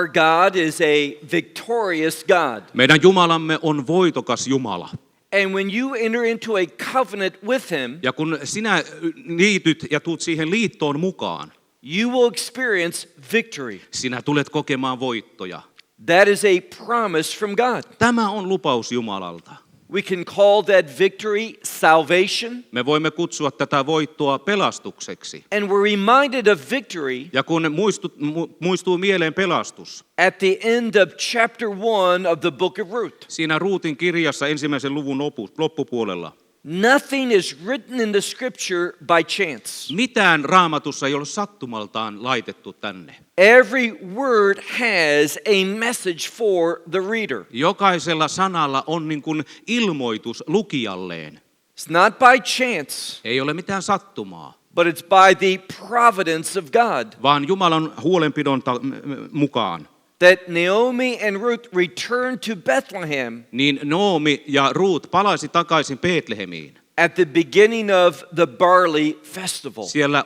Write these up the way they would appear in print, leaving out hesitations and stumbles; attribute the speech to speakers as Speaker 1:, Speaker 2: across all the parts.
Speaker 1: Our God is a victorious God.
Speaker 2: Meidän Jumalamme on voitokas Jumala.
Speaker 1: And when you enter into a covenant with him,
Speaker 2: Ja kun sinä liityt ja tuut siihen liittoon mukaan,
Speaker 1: you will experience victory.
Speaker 2: sinä tulet kokemaan voittoja.
Speaker 1: That is a promise from God.
Speaker 2: Tämä on lupaus Jumalalta.
Speaker 1: We can call that victory salvation.
Speaker 2: Me voimme kutsua tätä voittoa pelastukseksi.
Speaker 1: And we're reminded of victory
Speaker 2: Ja kun muistuu mieleen pelastus,
Speaker 1: at the end of chapter 1 of the book of Ruth.
Speaker 2: siinä Ruutin kirjassa 1. luvun loppupuolella,
Speaker 1: Nothing is written in the scripture by chance.
Speaker 2: mitään Raamatussa ei ole sattumaltaan laitettu tänne.
Speaker 1: Every word has a message for the reader.
Speaker 2: Jokaisella sanalla on niin kuin ilmoitus lukijalleen.
Speaker 1: It's not by chance,
Speaker 2: Ei ole mitään sattumaa,
Speaker 1: but it's by the providence of God
Speaker 2: vaan Jumalan huolenpidon mukaan.
Speaker 1: that Naomi and Ruth returned to Bethlehem
Speaker 2: Niin Noomi ja Ruut palasi takaisin Betlehemiin.
Speaker 1: at the beginning of the barley festival.
Speaker 2: Siellä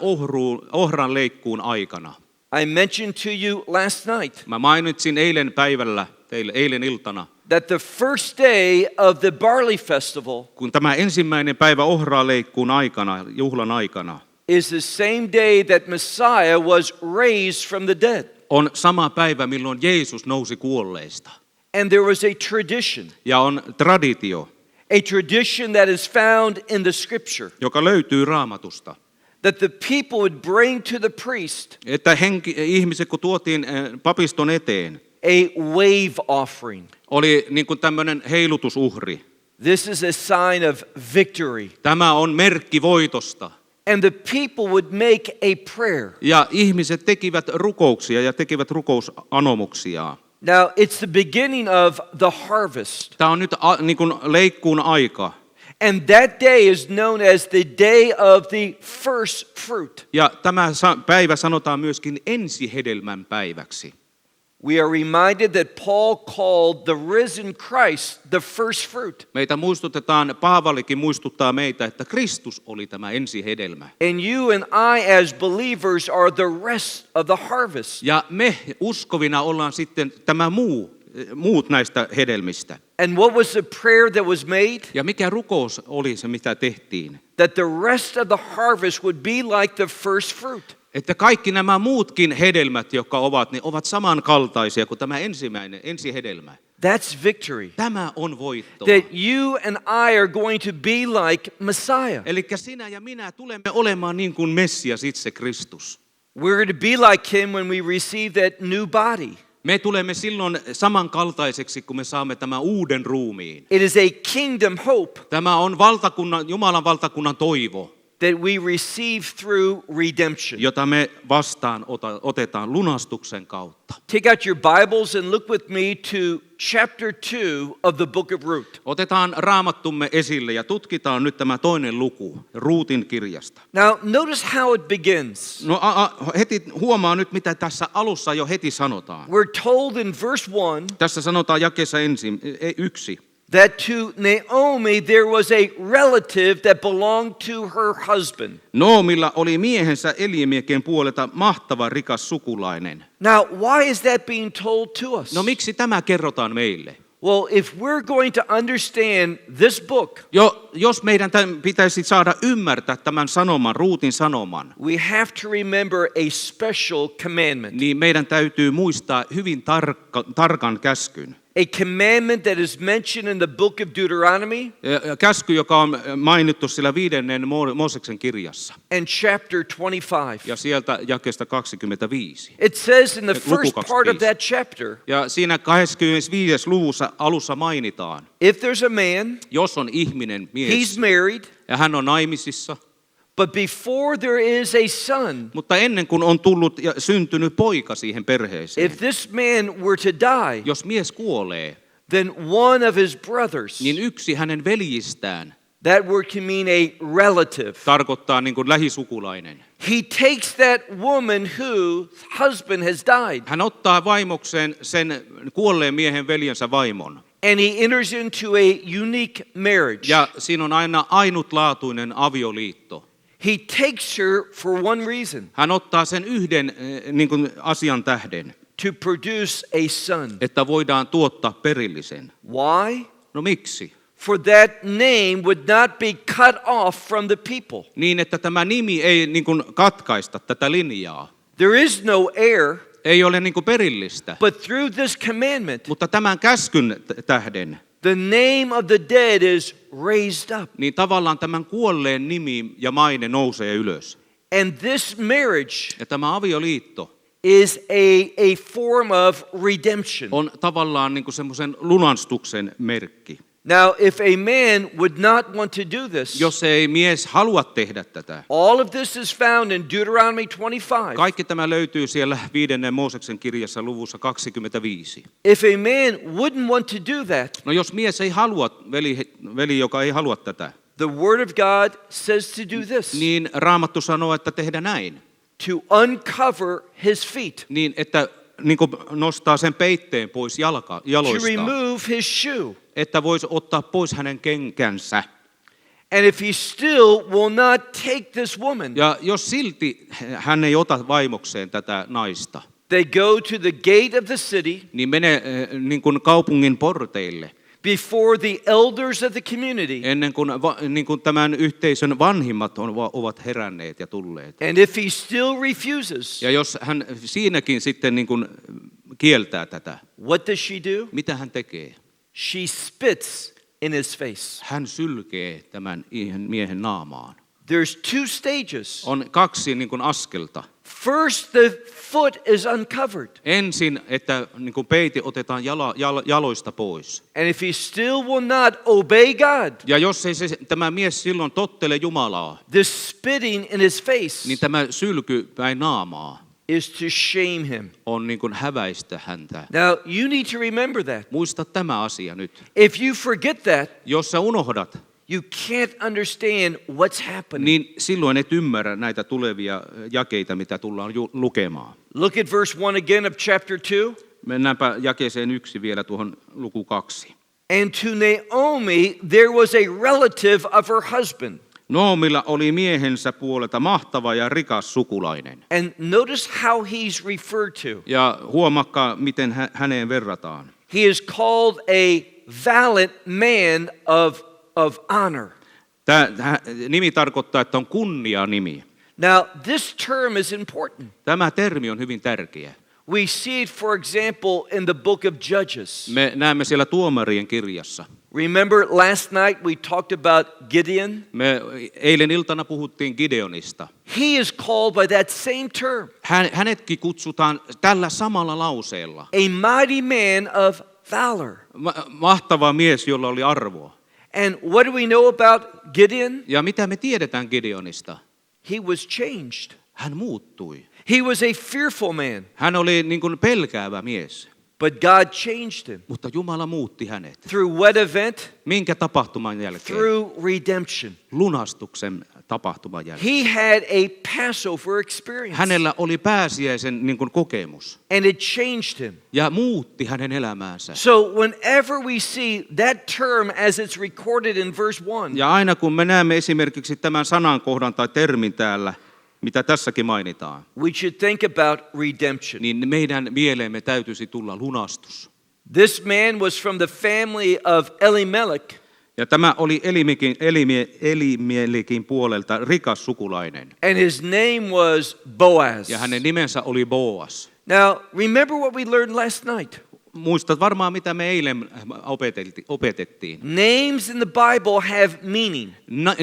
Speaker 2: ohran leikkuun aikana.
Speaker 1: I mentioned to you last night
Speaker 2: Mä mainitsin eilen päivällä, eilen iltana,
Speaker 1: that the first day of the barley festival
Speaker 2: kun tämä ensimmäinen päivä ohraleikkuun aikana, juhlan aikana,
Speaker 1: is the same day that Messiah was raised from the dead.
Speaker 2: on sama päivä, milloin Jeesus nousi kuolleista.
Speaker 1: And there was a tradition
Speaker 2: Ja on traditio,
Speaker 1: a tradition that is found in the scripture,
Speaker 2: joka löytyy Raamatusta.
Speaker 1: that the people would bring to the priest
Speaker 2: Että ihmiset, kun tuotiin papiston eteen,
Speaker 1: a wave offering.
Speaker 2: oli niin kuin tämmöinen heilutusuhri.
Speaker 1: This is a sign of victory.
Speaker 2: Tämä on merkki voitosta.
Speaker 1: And the people would make a prayer.
Speaker 2: Ja ihmiset tekivät rukouksia ja tekivät rukousanomuksia.
Speaker 1: Now, it's the beginning of the harvest.
Speaker 2: Tämä on nyt niin kuin leikkuun aika.
Speaker 1: And that day is known as the day of the first fruit.
Speaker 2: Ja tämä päivä sanotaan myöskin ensihedelmän päiväksi.
Speaker 1: We are reminded that Paul called the risen Christ the first fruit.
Speaker 2: Meitä muistutetaan, Paavalikin muistuttaa meitä, että Kristus oli tämä ensihedelmä.
Speaker 1: And you and I as believers are the rest of the harvest.
Speaker 2: Ja me uskovina ollaan sitten tämä muut näistä hedelmistä.
Speaker 1: And what was the prayer that was made?
Speaker 2: Ja mikä rukous oli se, mitä tehtiin?
Speaker 1: That the rest of the harvest would be like the first fruit.
Speaker 2: Että kaikki nämä muutkin hedelmät, jotka ovat, niin ovat samankaltaisia kuin tämä ensihedelmä.
Speaker 1: That's victory.
Speaker 2: Tämä on voitto.
Speaker 1: That you and I are going to be like Messiah.
Speaker 2: Eli sinä ja minä tulemme olemaan niin kuin Messias itse Kristus.
Speaker 1: We're going to be like him when we receive that new body.
Speaker 2: Me tulemme silloin samankaltaiseksi, kun me saamme tämän uuden ruumiin.
Speaker 1: It is a kingdom hope
Speaker 2: Tämä on Jumalan valtakunnan toivo,
Speaker 1: that we receive through redemption.
Speaker 2: jota me vastaan otetaan lunastuksen kautta.
Speaker 1: Take out your Bibles and look with me to chapter 2 of the book of Ruth.
Speaker 2: Otetaan Raamattumme esille ja tutkitaan nyt tämä toinen luku Ruutin kirjasta.
Speaker 1: Now, notice how it begins.
Speaker 2: No heti huomaa nyt, mitä tässä alussa jo heti sanotaan.
Speaker 1: We're told in verse 1
Speaker 2: Tässä sanotaan jakeessa 1.
Speaker 1: that to Naomi there was a relative that belonged to her husband.
Speaker 2: Noomilla oli miehensä Eliemieken puolelta mahtava rikas sukulainen.
Speaker 1: Now, why is that being told to us?
Speaker 2: No miksi tämä kerrotaan meille?
Speaker 1: Well, if we're going to understand this book,
Speaker 2: Jos meidän pitäisi saada ymmärtää tämän sanoman, Ruutin sanoman,
Speaker 1: we have to remember a special commandment.
Speaker 2: niin meidän täytyy muistaa hyvin tarkan käskyn.
Speaker 1: A commandment that is mentioned in the book of Deuteronomy
Speaker 2: Käsky, joka on mainittu sillä 5. Mooseksen kirjassa.
Speaker 1: and chapter 25.
Speaker 2: Ja sieltä jakeesta 25.
Speaker 1: It says in the
Speaker 2: Luku
Speaker 1: first part of
Speaker 2: 25.
Speaker 1: that chapter,
Speaker 2: Ja siinä 25. luvussa alussa mainitaan,
Speaker 1: if there's a man,
Speaker 2: jos on ihminen mies
Speaker 1: he's married,
Speaker 2: ja hän on naimisissa,
Speaker 1: but before there is a son,
Speaker 2: mutta ennen kuin on tullut ja syntynyt poika siihen perheeseen,
Speaker 1: if this man were to die,
Speaker 2: jos mies kuolee,
Speaker 1: then one of his brothers,
Speaker 2: niin yksi hänen veljistään
Speaker 1: that word can mean a relative,
Speaker 2: tarkoittaa niin kuin lähisukulainen.
Speaker 1: he takes that woman whose husband has died,
Speaker 2: Hän ottaa vaimokseen sen kuolleen miehen veljensä vaimon.
Speaker 1: and he enters into a unique marriage.
Speaker 2: Ja siinä on aina ainutlaatuinen avioliitto.
Speaker 1: He takes her for one reason,
Speaker 2: Hän ottaa sen yhden niin kuin asian tähden.
Speaker 1: to produce a son.
Speaker 2: että voidaan tuottaa perillisen.
Speaker 1: Why?
Speaker 2: No miksi?
Speaker 1: For that name would not be cut off from the people.
Speaker 2: Niin, että tämä nimi ei niin kuin katkaista tätä linjaa.
Speaker 1: There is no heir,
Speaker 2: Ei ole niin kuin perillistä.
Speaker 1: but through this commandment,
Speaker 2: Mutta tämän käskyn tähden,
Speaker 1: the name of the dead is raised up.
Speaker 2: niin tavallaan tämän kuolleen nimi ja maine nousee ylös.
Speaker 1: And this marriage
Speaker 2: Ja tämä avioliitto
Speaker 1: is a form of redemption.
Speaker 2: on tavallaan niin kuin semmoisen lunastuksen merkki.
Speaker 1: Now, if a man would not want to do this,
Speaker 2: Jos ei mies halua tehdä tätä,
Speaker 1: all of this is found in Deuteronomy 25.
Speaker 2: kaikki tämä löytyy siellä 5. Mooseksen kirjassa luvussa 25.
Speaker 1: If a man wouldn't want to do that,
Speaker 2: No jos mies ei halua, veli joka ei halua tätä,
Speaker 1: the Word of God says to do this,
Speaker 2: niin Raamattu sanoo, että tehdä näin.
Speaker 1: to uncover his feet,
Speaker 2: Niin, että niin kuin nostaa sen peitteen pois
Speaker 1: to
Speaker 2: jaloista,
Speaker 1: remove his shoe.
Speaker 2: että voisi ottaa pois hänen kenkänsä.
Speaker 1: And if he still will not take this woman,
Speaker 2: Ja jos silti hän ei ota vaimokseen tätä naista,
Speaker 1: they go to the gate of the city
Speaker 2: niin menee niin kuin kaupungin porteille,
Speaker 1: before the elders of the community.
Speaker 2: ennen kuin, niin kuin tämän yhteisön vanhimmat ovat heränneet ja tulleet.
Speaker 1: And if he still refuses,
Speaker 2: Ja jos hän siinäkin sitten niin kuin kieltää tätä,
Speaker 1: what does she do?
Speaker 2: mitä hän tekee?
Speaker 1: She spits in his face.
Speaker 2: Hän sylkee tämän miehen naamaan.
Speaker 1: There's two stages.
Speaker 2: On 2 niin kuin askelta.
Speaker 1: First, the foot is uncovered.
Speaker 2: Ensin, että niin kuin peiti otetaan jaloista pois.
Speaker 1: And if he still will not obey God,
Speaker 2: Ja jos ei tämä mies silloin tottele Jumalaa,
Speaker 1: this spitting in his face
Speaker 2: niin tämä sylky päin naamaa
Speaker 1: is to shame him.
Speaker 2: on niin kuin häväistä häntä.
Speaker 1: Now, you need to remember that.
Speaker 2: Muista tämä asia nyt.
Speaker 1: If you forget that,
Speaker 2: Jos sä unohdat,
Speaker 1: you can't understand what's happening.
Speaker 2: niin silloin et ymmärrä näitä tulevia jakeita, mitä tullaan lukemaan.
Speaker 1: Look at verse 1 again of chapter 2.
Speaker 2: Mennäänpä jakeeseen 1 vielä tuohon luku 2.
Speaker 1: And to Naomi there was a relative of her husband.
Speaker 2: Noomilla oli miehensä puolelta mahtava ja rikas sukulainen.
Speaker 1: And notice how he's referred to.
Speaker 2: Ja huomakkaa, miten häneen verrataan.
Speaker 1: He is called a valiant man of honor.
Speaker 2: Tämä nimi tarkoittaa, että on kunnia-nimi.
Speaker 1: Now, this term is important.
Speaker 2: Tämä termi on hyvin tärkeä.
Speaker 1: We see it, for example, in the book of Judges.
Speaker 2: Me näemme siellä tuomarien kirjassa.
Speaker 1: Remember last night we talked about Gideon?
Speaker 2: Me eilen iltana puhuttiin Gideonista.
Speaker 1: He is called by that same term.
Speaker 2: Hänetkin kutsutaan tällä samalla lauseella.
Speaker 1: A mighty man of valor.
Speaker 2: Mahtava mies, jolla oli arvoa.
Speaker 1: And what do we know about Gideon?
Speaker 2: Ja mitä me tiedetään Gideonista?
Speaker 1: He was changed.
Speaker 2: Hän muuttui.
Speaker 1: He was a fearful man,
Speaker 2: Hän oli niin kuin pelkäävä mies,
Speaker 1: but God changed him.
Speaker 2: mutta Jumala muutti hänet.
Speaker 1: Through what event?
Speaker 2: Minkä tapahtuman jälkeen?
Speaker 1: Through redemption.
Speaker 2: Lunastuksen tapahtuman jälkeen.
Speaker 1: He had a Passover experience.
Speaker 2: Hänellä oli pääsiäisen niin kuin kokemus
Speaker 1: And it changed him.
Speaker 2: ja muutti hänen elämäänsä.
Speaker 1: So whenever we see that term as it's recorded in verse 1,
Speaker 2: Ja aina kun me näemme esimerkiksi tämän sanankohdan tai termin täällä, mitä tässäkin mainitaan,
Speaker 1: we should think about redemption.
Speaker 2: niin meidän mieleemme täytyisi tulla lunastus.
Speaker 1: This man was from the family of Elimelech,
Speaker 2: Ja tämä oli Elimelekin puolelta rikas sukulainen.
Speaker 1: and his name was Boaz.
Speaker 2: Ja hänen nimensä oli Boas.
Speaker 1: Now, remember what we learned last night.
Speaker 2: Muistat varmaan, mitä me eilen opetettiin.
Speaker 1: Names in the Bible have meaning.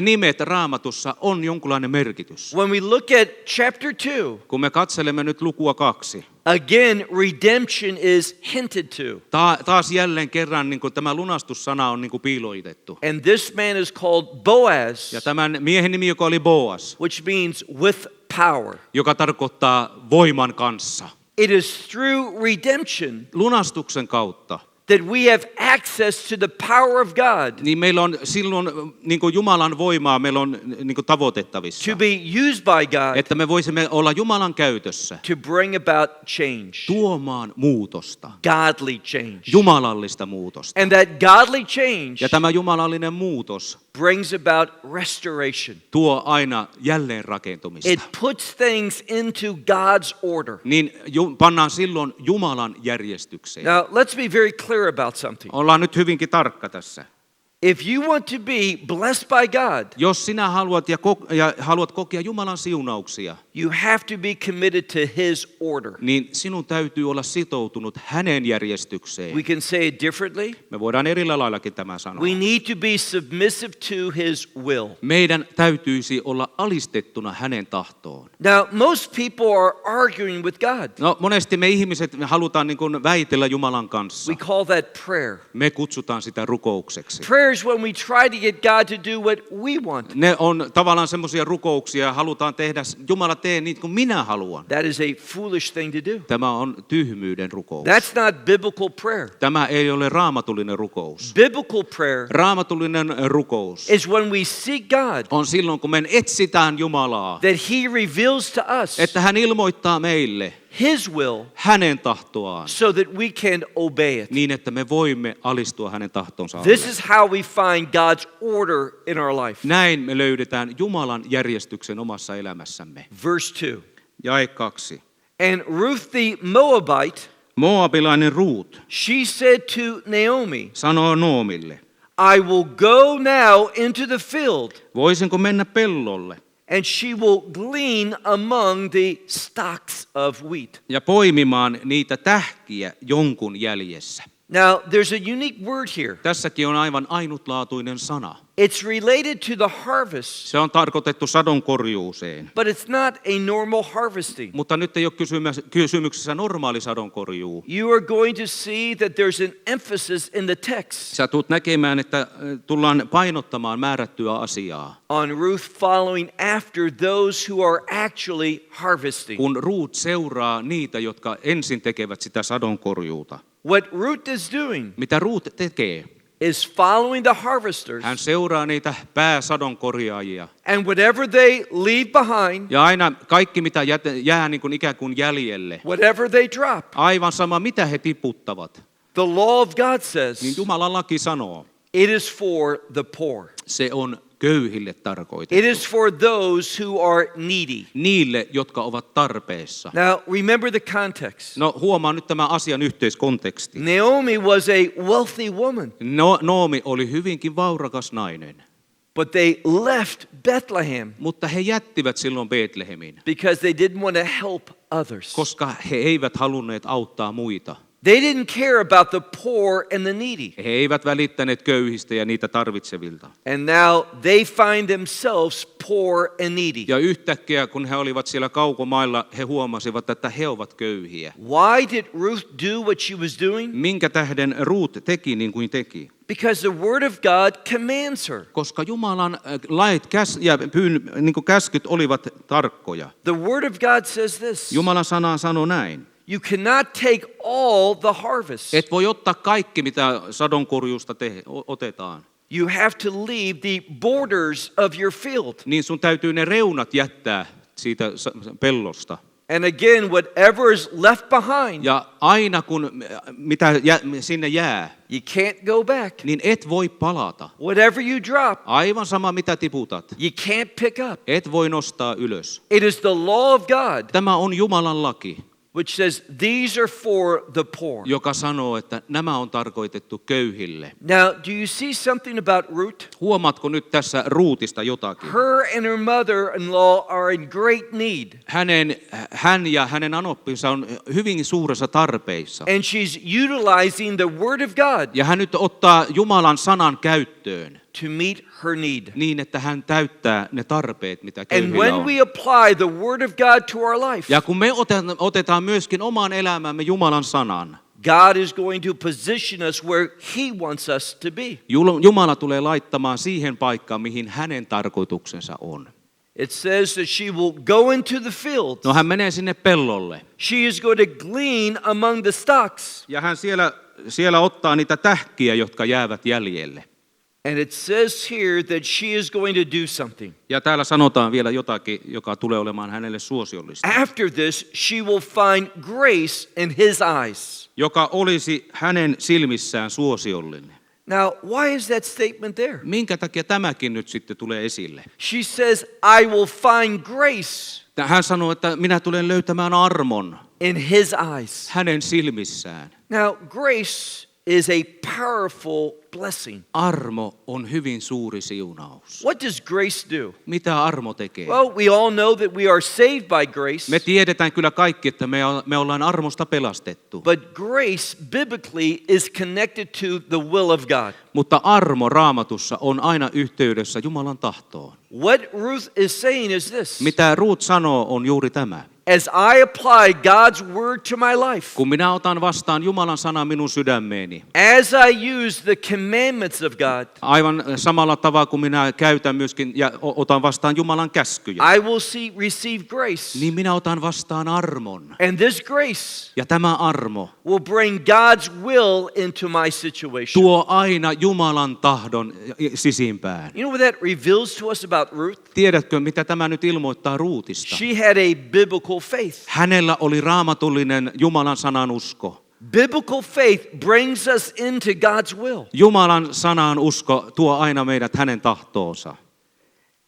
Speaker 2: Nimet Raamatussa on jonkunlainen merkitys.
Speaker 1: When we look at chapter 2,
Speaker 2: Kun me katselemme nyt lukua 2,
Speaker 1: again, redemption is hinted to.
Speaker 2: taas jälleen kerran niin kuin tämä lunastussana on niin kuin piiloitettu.
Speaker 1: And this man is called Boaz,
Speaker 2: Ja tämän miehen nimi, joka oli Boas,
Speaker 1: which means with power.
Speaker 2: joka tarkoittaa voiman kanssa.
Speaker 1: It is through redemption
Speaker 2: Lunastuksen kautta,
Speaker 1: that we have access to the power of God
Speaker 2: niin meillä on silloin niin kuin Jumalan voimaa, meillä on niin kuin tavoitettavissa.
Speaker 1: to be used by God
Speaker 2: Että me voisimme olla Jumalan käytössä
Speaker 1: to bring about change,
Speaker 2: tuomaan muutosta,
Speaker 1: godly change.
Speaker 2: jumalallista muutosta.
Speaker 1: And that godly change
Speaker 2: Ja tämä jumalallinen muutos
Speaker 1: brings about restoration.
Speaker 2: tuo aina jälleenrakentumista.
Speaker 1: It puts things into God's order.
Speaker 2: Niin pannaan silloin Jumalan järjestykseen.
Speaker 1: Now, let's be very clear about something.
Speaker 2: Ollaan nyt hyvinkin tarkka tässä.
Speaker 1: If you want to be blessed by God,
Speaker 2: Jos sinä haluat ja haluat kokea Jumalan siunauksia,
Speaker 1: you have to be committed to His order.
Speaker 2: niin sinun täytyy olla sitoutunut hänen järjestykseen.
Speaker 1: We can say it differently.
Speaker 2: Me voidaan eri laillakin tämä sanoa.
Speaker 1: We need to be submissive to His will.
Speaker 2: Meidän täytyisi olla alistettuna hänen tahtoon.
Speaker 1: Now, most people are arguing with God.
Speaker 2: No monesti me ihmiset me halutaan niin kuin väitellä Jumalan kanssa.
Speaker 1: We call that prayer.
Speaker 2: Me kutsutaan sitä rukoukseksi.
Speaker 1: Prayer is when we try to get God to do what we want.
Speaker 2: Ne on tavallaan semmoisia rukouksia, halutaan tehdä, Jumala tee niin kuin minä haluan.
Speaker 1: That is a foolish thing to do.
Speaker 2: Tämä on tyhmyyden rukous.
Speaker 1: That's not biblical prayer.
Speaker 2: Tämä ei ole raamatullinen rukous.
Speaker 1: Biblical prayer
Speaker 2: Raamatullinen rukous
Speaker 1: is when we seek God,
Speaker 2: on silloin, kun me etsitään Jumalaa,
Speaker 1: that He reveals to us
Speaker 2: että hän ilmoittaa meille
Speaker 1: His will
Speaker 2: hänen tahtoaan
Speaker 1: so that we can obey it.
Speaker 2: niin, että me voimme alistua hänen tahtonsa alle.
Speaker 1: This is how we find God's order in our life.
Speaker 2: Näin me löydetään Jumalan järjestyksen omassa elämässämme.
Speaker 1: Verse 2.
Speaker 2: Jae 2.
Speaker 1: And Ruth the Moabite,
Speaker 2: Moabilainen Ruut
Speaker 1: she said to Naomi,
Speaker 2: sanoo Noomille,
Speaker 1: I will go now into the field,
Speaker 2: voisinko mennä pellolle
Speaker 1: and she will glean among the stalks of wheat.
Speaker 2: ja poimimaan niitä tähkiä jonkun jäljessä.
Speaker 1: Now, there's a unique word here.
Speaker 2: Tässäkin on aivan ainutlaatuinen sana.
Speaker 1: It's related to the harvest,
Speaker 2: Se on tarkoitettu sadonkorjuuseen.
Speaker 1: but it's not a normal harvesting.
Speaker 2: Mutta nyt ei ole kysymyksessä normaali sadonkorjuu.
Speaker 1: You are going to see that there's an emphasis in the text
Speaker 2: Sä tulet näkemään, että tullaan painottamaan määrättyä asiaa.
Speaker 1: on Ruth following after those who are actually harvesting.
Speaker 2: Kun Ruut seuraa niitä, jotka ensin tekevät sitä sadonkorjuuta.
Speaker 1: What Ruth is doing
Speaker 2: Mitä Ruut tekee?
Speaker 1: is following the harvesters,
Speaker 2: Hän seuraa niitä pääsadonkorjaajia.
Speaker 1: and whatever they leave behind,
Speaker 2: Ja aina kaikki, mitä jää niin kuin ikään kuin jäljelle,
Speaker 1: whatever they drop,
Speaker 2: aivan sama, mitä he tiputtavat,
Speaker 1: the law of God
Speaker 2: niin
Speaker 1: says
Speaker 2: Jumalan laki sanoo,
Speaker 1: it is for the poor.
Speaker 2: se on köyhille tarkoitettu.
Speaker 1: It is for those who are needy.
Speaker 2: Niille, jotka ovat tarpeessa.
Speaker 1: Now, remember the context.
Speaker 2: No huomaa nyt tämän asian yhteiskonteksti.
Speaker 1: Naomi was a wealthy woman,
Speaker 2: Noomi oli hyvinkin vaurakas nainen,
Speaker 1: but they left Bethlehem
Speaker 2: mutta he jättivät silloin Betlehemin,
Speaker 1: because they didn't want to help others.
Speaker 2: koska he eivät halunneet auttaa muita.
Speaker 1: They didn't care about the poor and the needy.
Speaker 2: He eivät välittäneet köyhistä ja niitä tarvitsevilta.
Speaker 1: And now they find themselves poor and needy.
Speaker 2: Ja yhtäkkiä, kun he olivat siellä kaukomailla, he huomasivat, että he ovat köyhiä.
Speaker 1: Why did Ruth do what she was doing?
Speaker 2: Minkä tähden Ruut teki niin kuin teki?
Speaker 1: Because the word of God commands her.
Speaker 2: Koska Jumalan lait ja niin kuin käskyt olivat tarkkoja.
Speaker 1: The word of God says this.
Speaker 2: Jumalan sana sanoo näin.
Speaker 1: You cannot take all the harvest.
Speaker 2: Et voi ottaa kaikki, mitä sadonkorjuusta otetaan.
Speaker 1: You have to leave the borders of your field.
Speaker 2: Niin sun täytyy ne reunat jättää siitä pellosta.
Speaker 1: And again, whatever is left behind,
Speaker 2: Ja aina kun mitä sinne jää,
Speaker 1: you can't go back.
Speaker 2: niin et voi palata.
Speaker 1: Whatever you drop,
Speaker 2: Aivan sama mitä tiputat.
Speaker 1: you can't pick up.
Speaker 2: Et voi nostaa ylös.
Speaker 1: It is the law of God
Speaker 2: Tämä on Jumalan laki,
Speaker 1: which says these are for the poor.
Speaker 2: joka sanoo, että nämä on tarkoitettu köyhille.
Speaker 1: Now, do you see something about Ruth?
Speaker 2: Huomaatko nyt tässä Ruutista jotakin?
Speaker 1: Her and her mother-in-law are in great need.
Speaker 2: Hän ja hänen anoppinsa on hyvin suuressa tarpeissa.
Speaker 1: And she's utilizing the word of God
Speaker 2: Ja hän nyt ottaa Jumalan sanan käyttöön
Speaker 1: to meet her need.
Speaker 2: niin, että hän täyttää ne tarpeet, mitä
Speaker 1: And
Speaker 2: köyhillä
Speaker 1: when
Speaker 2: on.
Speaker 1: we apply the word of God to our life,
Speaker 2: Ja kun me otetaan myöskin omaan elämäämme Jumalan sanan,
Speaker 1: God is going to position us where He wants us to be.
Speaker 2: Jumala tulee laittamaan siihen paikkaan, mihin hänen tarkoituksensa on.
Speaker 1: It says that she will go into the field.
Speaker 2: No hän menee sinne pellolle
Speaker 1: She is going to glean among the stalks.
Speaker 2: ja hän siellä ottaa niitä tähkiä, jotka jäävät jäljelle.
Speaker 1: And it says here that she is going to do something.
Speaker 2: Ja täällä sanotaan vielä jotakin, joka tulee olemaan hänelle suosiollista.
Speaker 1: After this, she will find grace in His eyes.
Speaker 2: Joka olisi hänen silmissään suosiollinen.
Speaker 1: Now, why is that statement there?
Speaker 2: Minkä takia tämäkin nyt sitten tulee esille?
Speaker 1: She says, I will find grace
Speaker 2: Hän sanoo, että minä tulen löytämään armon
Speaker 1: in his eyes.
Speaker 2: hänen silmissään.
Speaker 1: Now, grace is a powerful blessing.
Speaker 2: Armo on hyvin suuri siunaus.
Speaker 1: What does grace do?
Speaker 2: Mitä armo tekee?
Speaker 1: Well, we all know that we are saved by grace,
Speaker 2: Me tiedetään kyllä kaikki, että me ollaan armosta pelastettu.
Speaker 1: but grace biblically is connected to the will of God.
Speaker 2: Mutta armo Raamatussa on aina yhteydessä Jumalan tahtoon.
Speaker 1: What Ruth is saying is this:
Speaker 2: Mitä Ruut sanoo on juuri tämä.
Speaker 1: as I apply God's word to my life,
Speaker 2: Kun minä otan vastaan Jumalan sanaa minun sydämeeni,
Speaker 1: as I use the commandments of God,
Speaker 2: aivan samalla tavalla kuin minä käytän myöskin ja otan vastaan Jumalan käskyjä,
Speaker 1: I will receive grace.
Speaker 2: niin minä otan vastaan armon.
Speaker 1: And this grace
Speaker 2: Ja tämä armo
Speaker 1: will bring God's will into my situation.
Speaker 2: tuo aina Jumalan tahdon sisimpään.
Speaker 1: You know what that reveals to us about Ruth?
Speaker 2: Tiedätkö, mitä tämä nyt ilmoittaa Ruutista?
Speaker 1: She had a biblical faith.
Speaker 2: Hänellä oli raamatullinen Jumalan sanan usko.
Speaker 1: Biblical faith brings us into God's will.
Speaker 2: Jumalan sanan usko tuo aina meidät hänen tahtoonsa.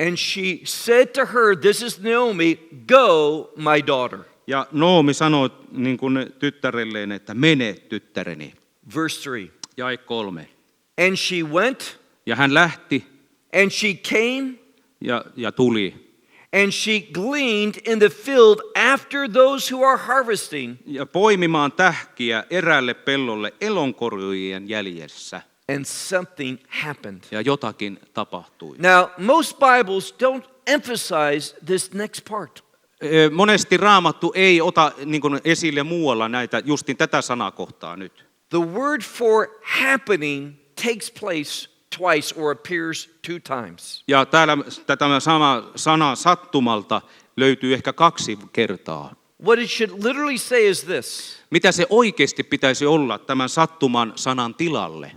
Speaker 1: And she said to her, this is Naomi, go, my daughter.
Speaker 2: Ja Noomi sanoi niin kuin tyttärelleen, että mene tyttäreni.
Speaker 1: Verse 3.
Speaker 2: Jae 3.
Speaker 1: And she went,
Speaker 2: Ja hän lähti
Speaker 1: and she came,
Speaker 2: ja tuli.
Speaker 1: and she gleaned in the field after those who are harvesting.
Speaker 2: Ja poimimaan tähkiä eräälle pellolle elonkorjujen jäljessä.
Speaker 1: And something happened.
Speaker 2: Ja jotakin tapahtui.
Speaker 1: Now, most Bibles don't emphasize this next part.
Speaker 2: Monesti Raamattu ei ota niin kuin esille muualla näitä, justin tätä sanakohtaa nyt.
Speaker 1: The word for happening takes place twice or appears 2 times.
Speaker 2: Ja täällä tämä sama sana sattumalta löytyy ehkä 2 kertaa.
Speaker 1: What it should literally say is this:
Speaker 2: Mitä se oikeasti pitäisi olla tämän sattuman sanan tilalle?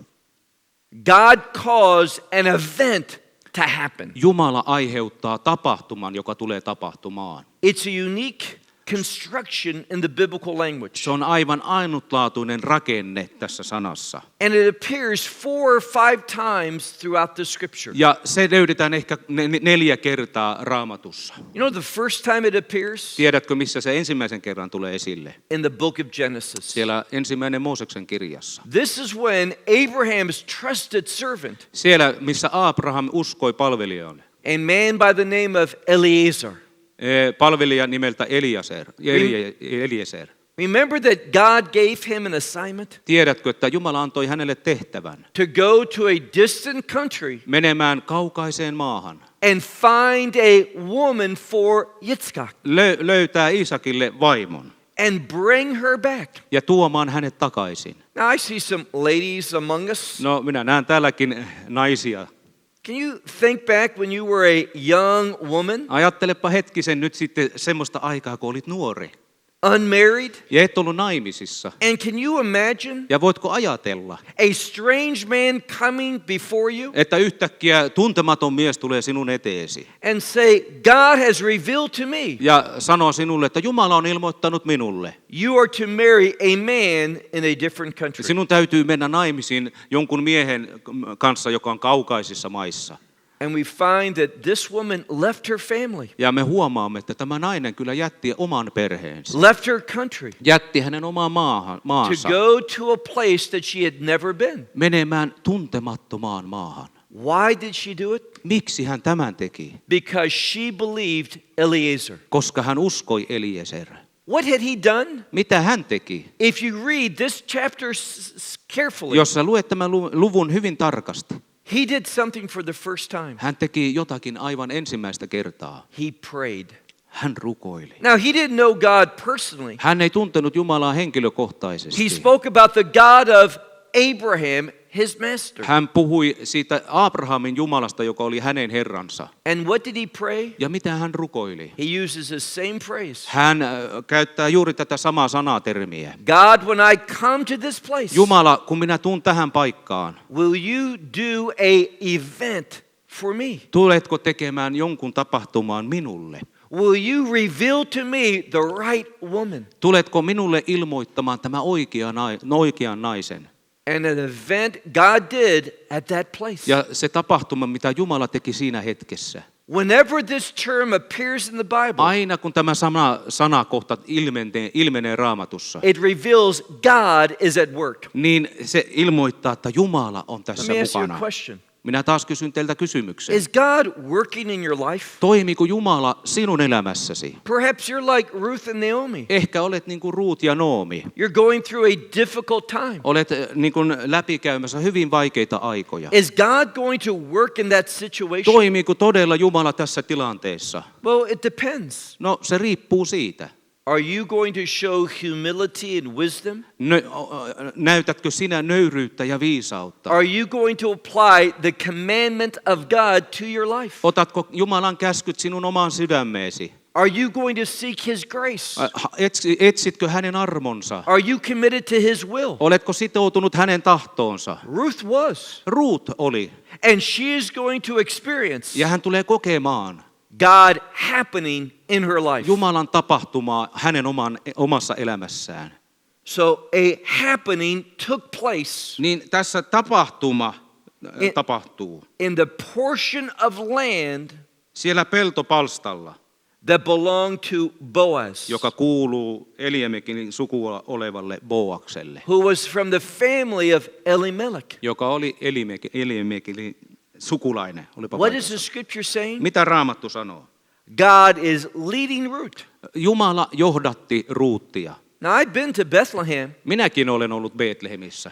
Speaker 1: God caused an event to happen.
Speaker 2: Jumala aiheuttaa tapahtuman, joka tulee tapahtumaan.
Speaker 1: It's a unique construction in the biblical language.
Speaker 2: Se on aivan ainutlaatuinen rakenne tässä sanassa.
Speaker 1: And it appears 4 or 5 times throughout the scripture.
Speaker 2: Ja se löydetään ehkä 4 kertaa Raamatussa.
Speaker 1: You know the first time it appears?
Speaker 2: Tiedätkö, missä se ensimmäisen kerran tulee esille?
Speaker 1: In the book of Genesis.
Speaker 2: Siellä ensimmäinen Mooseksen kirjassa.
Speaker 1: This is when Abraham's trusted servant,
Speaker 2: Siellä, missä Abraham uskoi palvelijalle.
Speaker 1: a man by the name of Eliezer.
Speaker 2: Palvelija nimeltä Eliezer.
Speaker 1: Remember that God gave him an assignment
Speaker 2: Tiedätkö, että Jumala antoi hänelle tehtävän
Speaker 1: to go to a distant country
Speaker 2: menemään kaukaiseen maahan.
Speaker 1: and find a woman for Yitzchak
Speaker 2: Löytää Iisakille vaimon
Speaker 1: and bring her back.
Speaker 2: ja tuomaan hänet takaisin.
Speaker 1: Now I see some ladies among us.
Speaker 2: No, minä näen täälläkin naisia.
Speaker 1: Can you think back when you were a young woman,
Speaker 2: Ajattelepa hetkisen nyt sitten semmoista aikaa, kun olit nuori
Speaker 1: unmarried?
Speaker 2: ja et ollut naimisissa.
Speaker 1: And can you imagine
Speaker 2: Ja voitko ajatella,
Speaker 1: a strange man coming before you
Speaker 2: että yhtäkkiä tuntematon mies tulee sinun eteesi
Speaker 1: and say, God has revealed to me
Speaker 2: ja sanoo sinulle, että Jumala on ilmoittanut minulle.
Speaker 1: you are to marry a man in a different country.
Speaker 2: Sinun täytyy mennä naimisiin jonkun miehen kanssa, joka on kaukaisissa maissa.
Speaker 1: And we find that this woman left her family,
Speaker 2: Ja me huomaamme, että tämä nainen kyllä jätti oman perheensä.
Speaker 1: left her country
Speaker 2: Jätti hänen omaan
Speaker 1: to
Speaker 2: maansa
Speaker 1: go to a place that she had never been.
Speaker 2: menemään tuntemattomaan maahan.
Speaker 1: Why did she do it?
Speaker 2: Miksi hän tämän teki?
Speaker 1: Because she believed Eliezer.
Speaker 2: Koska hän uskoi Eliezer.
Speaker 1: What had he done?
Speaker 2: Mitä hän teki?
Speaker 1: If you read this chapter carefully,
Speaker 2: Jos sä luet tämän luvun hyvin tarkasti,
Speaker 1: he did something for the first time.
Speaker 2: hän teki jotakin aivan ensimmäistä kertaa.
Speaker 1: He prayed.
Speaker 2: Hän rukoili.
Speaker 1: Now, he didn't know God personally.
Speaker 2: Hän ei tuntenut Jumalaa henkilökohtaisesti.
Speaker 1: He spoke about the God of Abraham, his master.
Speaker 2: Hän puhui siitä Abrahamin Jumalasta, joka oli hänen herransa.
Speaker 1: And what did he pray?
Speaker 2: Ja mitä hän rukoili?
Speaker 1: He uses the same phrase.
Speaker 2: Hän käyttää juuri tätä samaa sanatermiä.
Speaker 1: God, when I come to this place,
Speaker 2: Jumala, kun minä tuun tähän paikkaan,
Speaker 1: will you do a event for me?
Speaker 2: tuletko tekemään jonkun tapahtumaan minulle?
Speaker 1: Will you reveal to me the right woman?
Speaker 2: Tuletko minulle ilmoittamaan tämä oikean naisen?
Speaker 1: and an event God did at that place.
Speaker 2: Ja se tapahtuma, mitä Jumala teki siinä hetkessä.
Speaker 1: Whenever this term appears in the Bible,
Speaker 2: Aina kun tämä sanakohta ilmenee Raamatussa,
Speaker 1: it reveals God is at work.
Speaker 2: niin se ilmoittaa, että Jumala on
Speaker 1: Let
Speaker 2: tässä
Speaker 1: me ask you a
Speaker 2: mukana.
Speaker 1: question.
Speaker 2: Minä taas kysyn teiltä kysymyksen.
Speaker 1: Is God working in your life?
Speaker 2: Toimiiko Jumala sinun elämässäsi?
Speaker 1: Perhaps you're like Ruth and Naomi.
Speaker 2: Ehkä olet niin kuin Ruut ja Noomi.
Speaker 1: You're going through a difficult time.
Speaker 2: Olet niin kuin läpikäymässä hyvin vaikeita aikoja.
Speaker 1: Is God going to work in that situation?
Speaker 2: Toimiiko todella Jumala tässä tilanteessa?
Speaker 1: Well, it depends.
Speaker 2: No, se riippuu siitä.
Speaker 1: Are you going to show humility and wisdom?
Speaker 2: Näytätkö sinä nöyryyttä ja viisautta?
Speaker 1: Are you going to apply the commandment of God to your life?
Speaker 2: Otatko Jumalan käskyt sinun omaan sydämeesi?
Speaker 1: Are you going to seek His grace?
Speaker 2: Etsitkö hänen armonsa?
Speaker 1: Are you committed to His will?
Speaker 2: Oletko sitoutunut hänen tahtoonsa?
Speaker 1: Ruth was.
Speaker 2: Ruut oli.
Speaker 1: And she is going to experience
Speaker 2: Ja hän tulee kokemaan
Speaker 1: God happening in her life.
Speaker 2: Jumalan tapahtumaa hänen omassa elämässään.
Speaker 1: So a happening took place
Speaker 2: Niin tässä tapahtuma tapahtuu.
Speaker 1: in the portion of land
Speaker 2: Siellä peltopalstalla,
Speaker 1: that belonged to Boaz,
Speaker 2: joka kuuluu Eliamekin sukua olevalle Boakselle,
Speaker 1: who was from the family of Elimelech.
Speaker 2: joka oli Eliamekin sukulainen. Olipa
Speaker 1: What
Speaker 2: vaikea
Speaker 1: is the scripture saying?
Speaker 2: Mitä Raamattu sanoo?
Speaker 1: God is leading Ruth.
Speaker 2: Jumala johdatti Ruuttia.
Speaker 1: Now I've been to Bethlehem.
Speaker 2: Minäkin olen ollut Betlehemissä.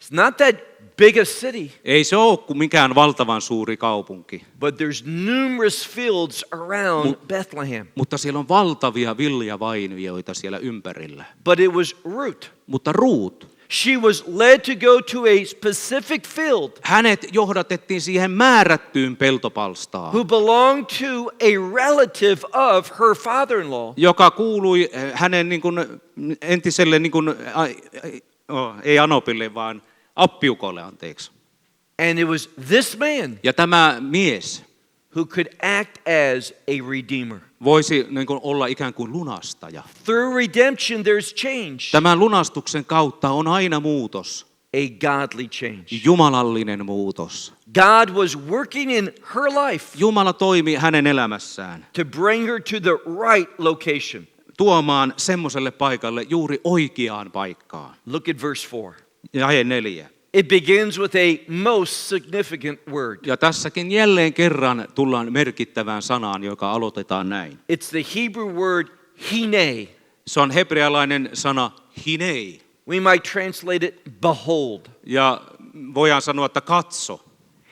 Speaker 1: It's not that big a city,
Speaker 2: Ei se ole kuin mikään valtavan suuri kaupunki,
Speaker 1: but there's numerous fields around Bethlehem.
Speaker 2: mutta siellä on valtavia viljavainioita siellä ympärillä.
Speaker 1: But it was Ruth.
Speaker 2: Mutta Ruut,
Speaker 1: She was led to go to a specific field
Speaker 2: hänet johdatettiin siihen määrättyyn peltopalstaan,
Speaker 1: who belonged to a relative of her father-in-law.
Speaker 2: joka kuului hänen niin kuin entiselle, niin kuin, ei anopille, vaan appiukolle, anteeksi.
Speaker 1: And it was this man
Speaker 2: Ja tämä mies
Speaker 1: who could act as a redeemer.
Speaker 2: voisi niin kuin olla ikään kuin lunastaja.
Speaker 1: Through redemption, there's change,
Speaker 2: Tämän lunastuksen kautta on aina muutos,
Speaker 1: a godly change.
Speaker 2: jumalallinen muutos.
Speaker 1: God was working in her life
Speaker 2: Jumala toimi hänen elämässään
Speaker 1: to bring her to the right location.
Speaker 2: tuomaan semmoiselle paikalle juuri oikeaan paikkaan.
Speaker 1: Look at verse 4.
Speaker 2: Jae 4.
Speaker 1: It begins with a most significant word.
Speaker 2: Ja tässäkin jälleen kerran tullaan merkittävään sanaan, joka aloitetaan näin.
Speaker 1: It's the Hebrew word hine.
Speaker 2: Se on hebrealainen sana hinei.
Speaker 1: We might translate it behold.
Speaker 2: Ja voidaan sanoa, että katso.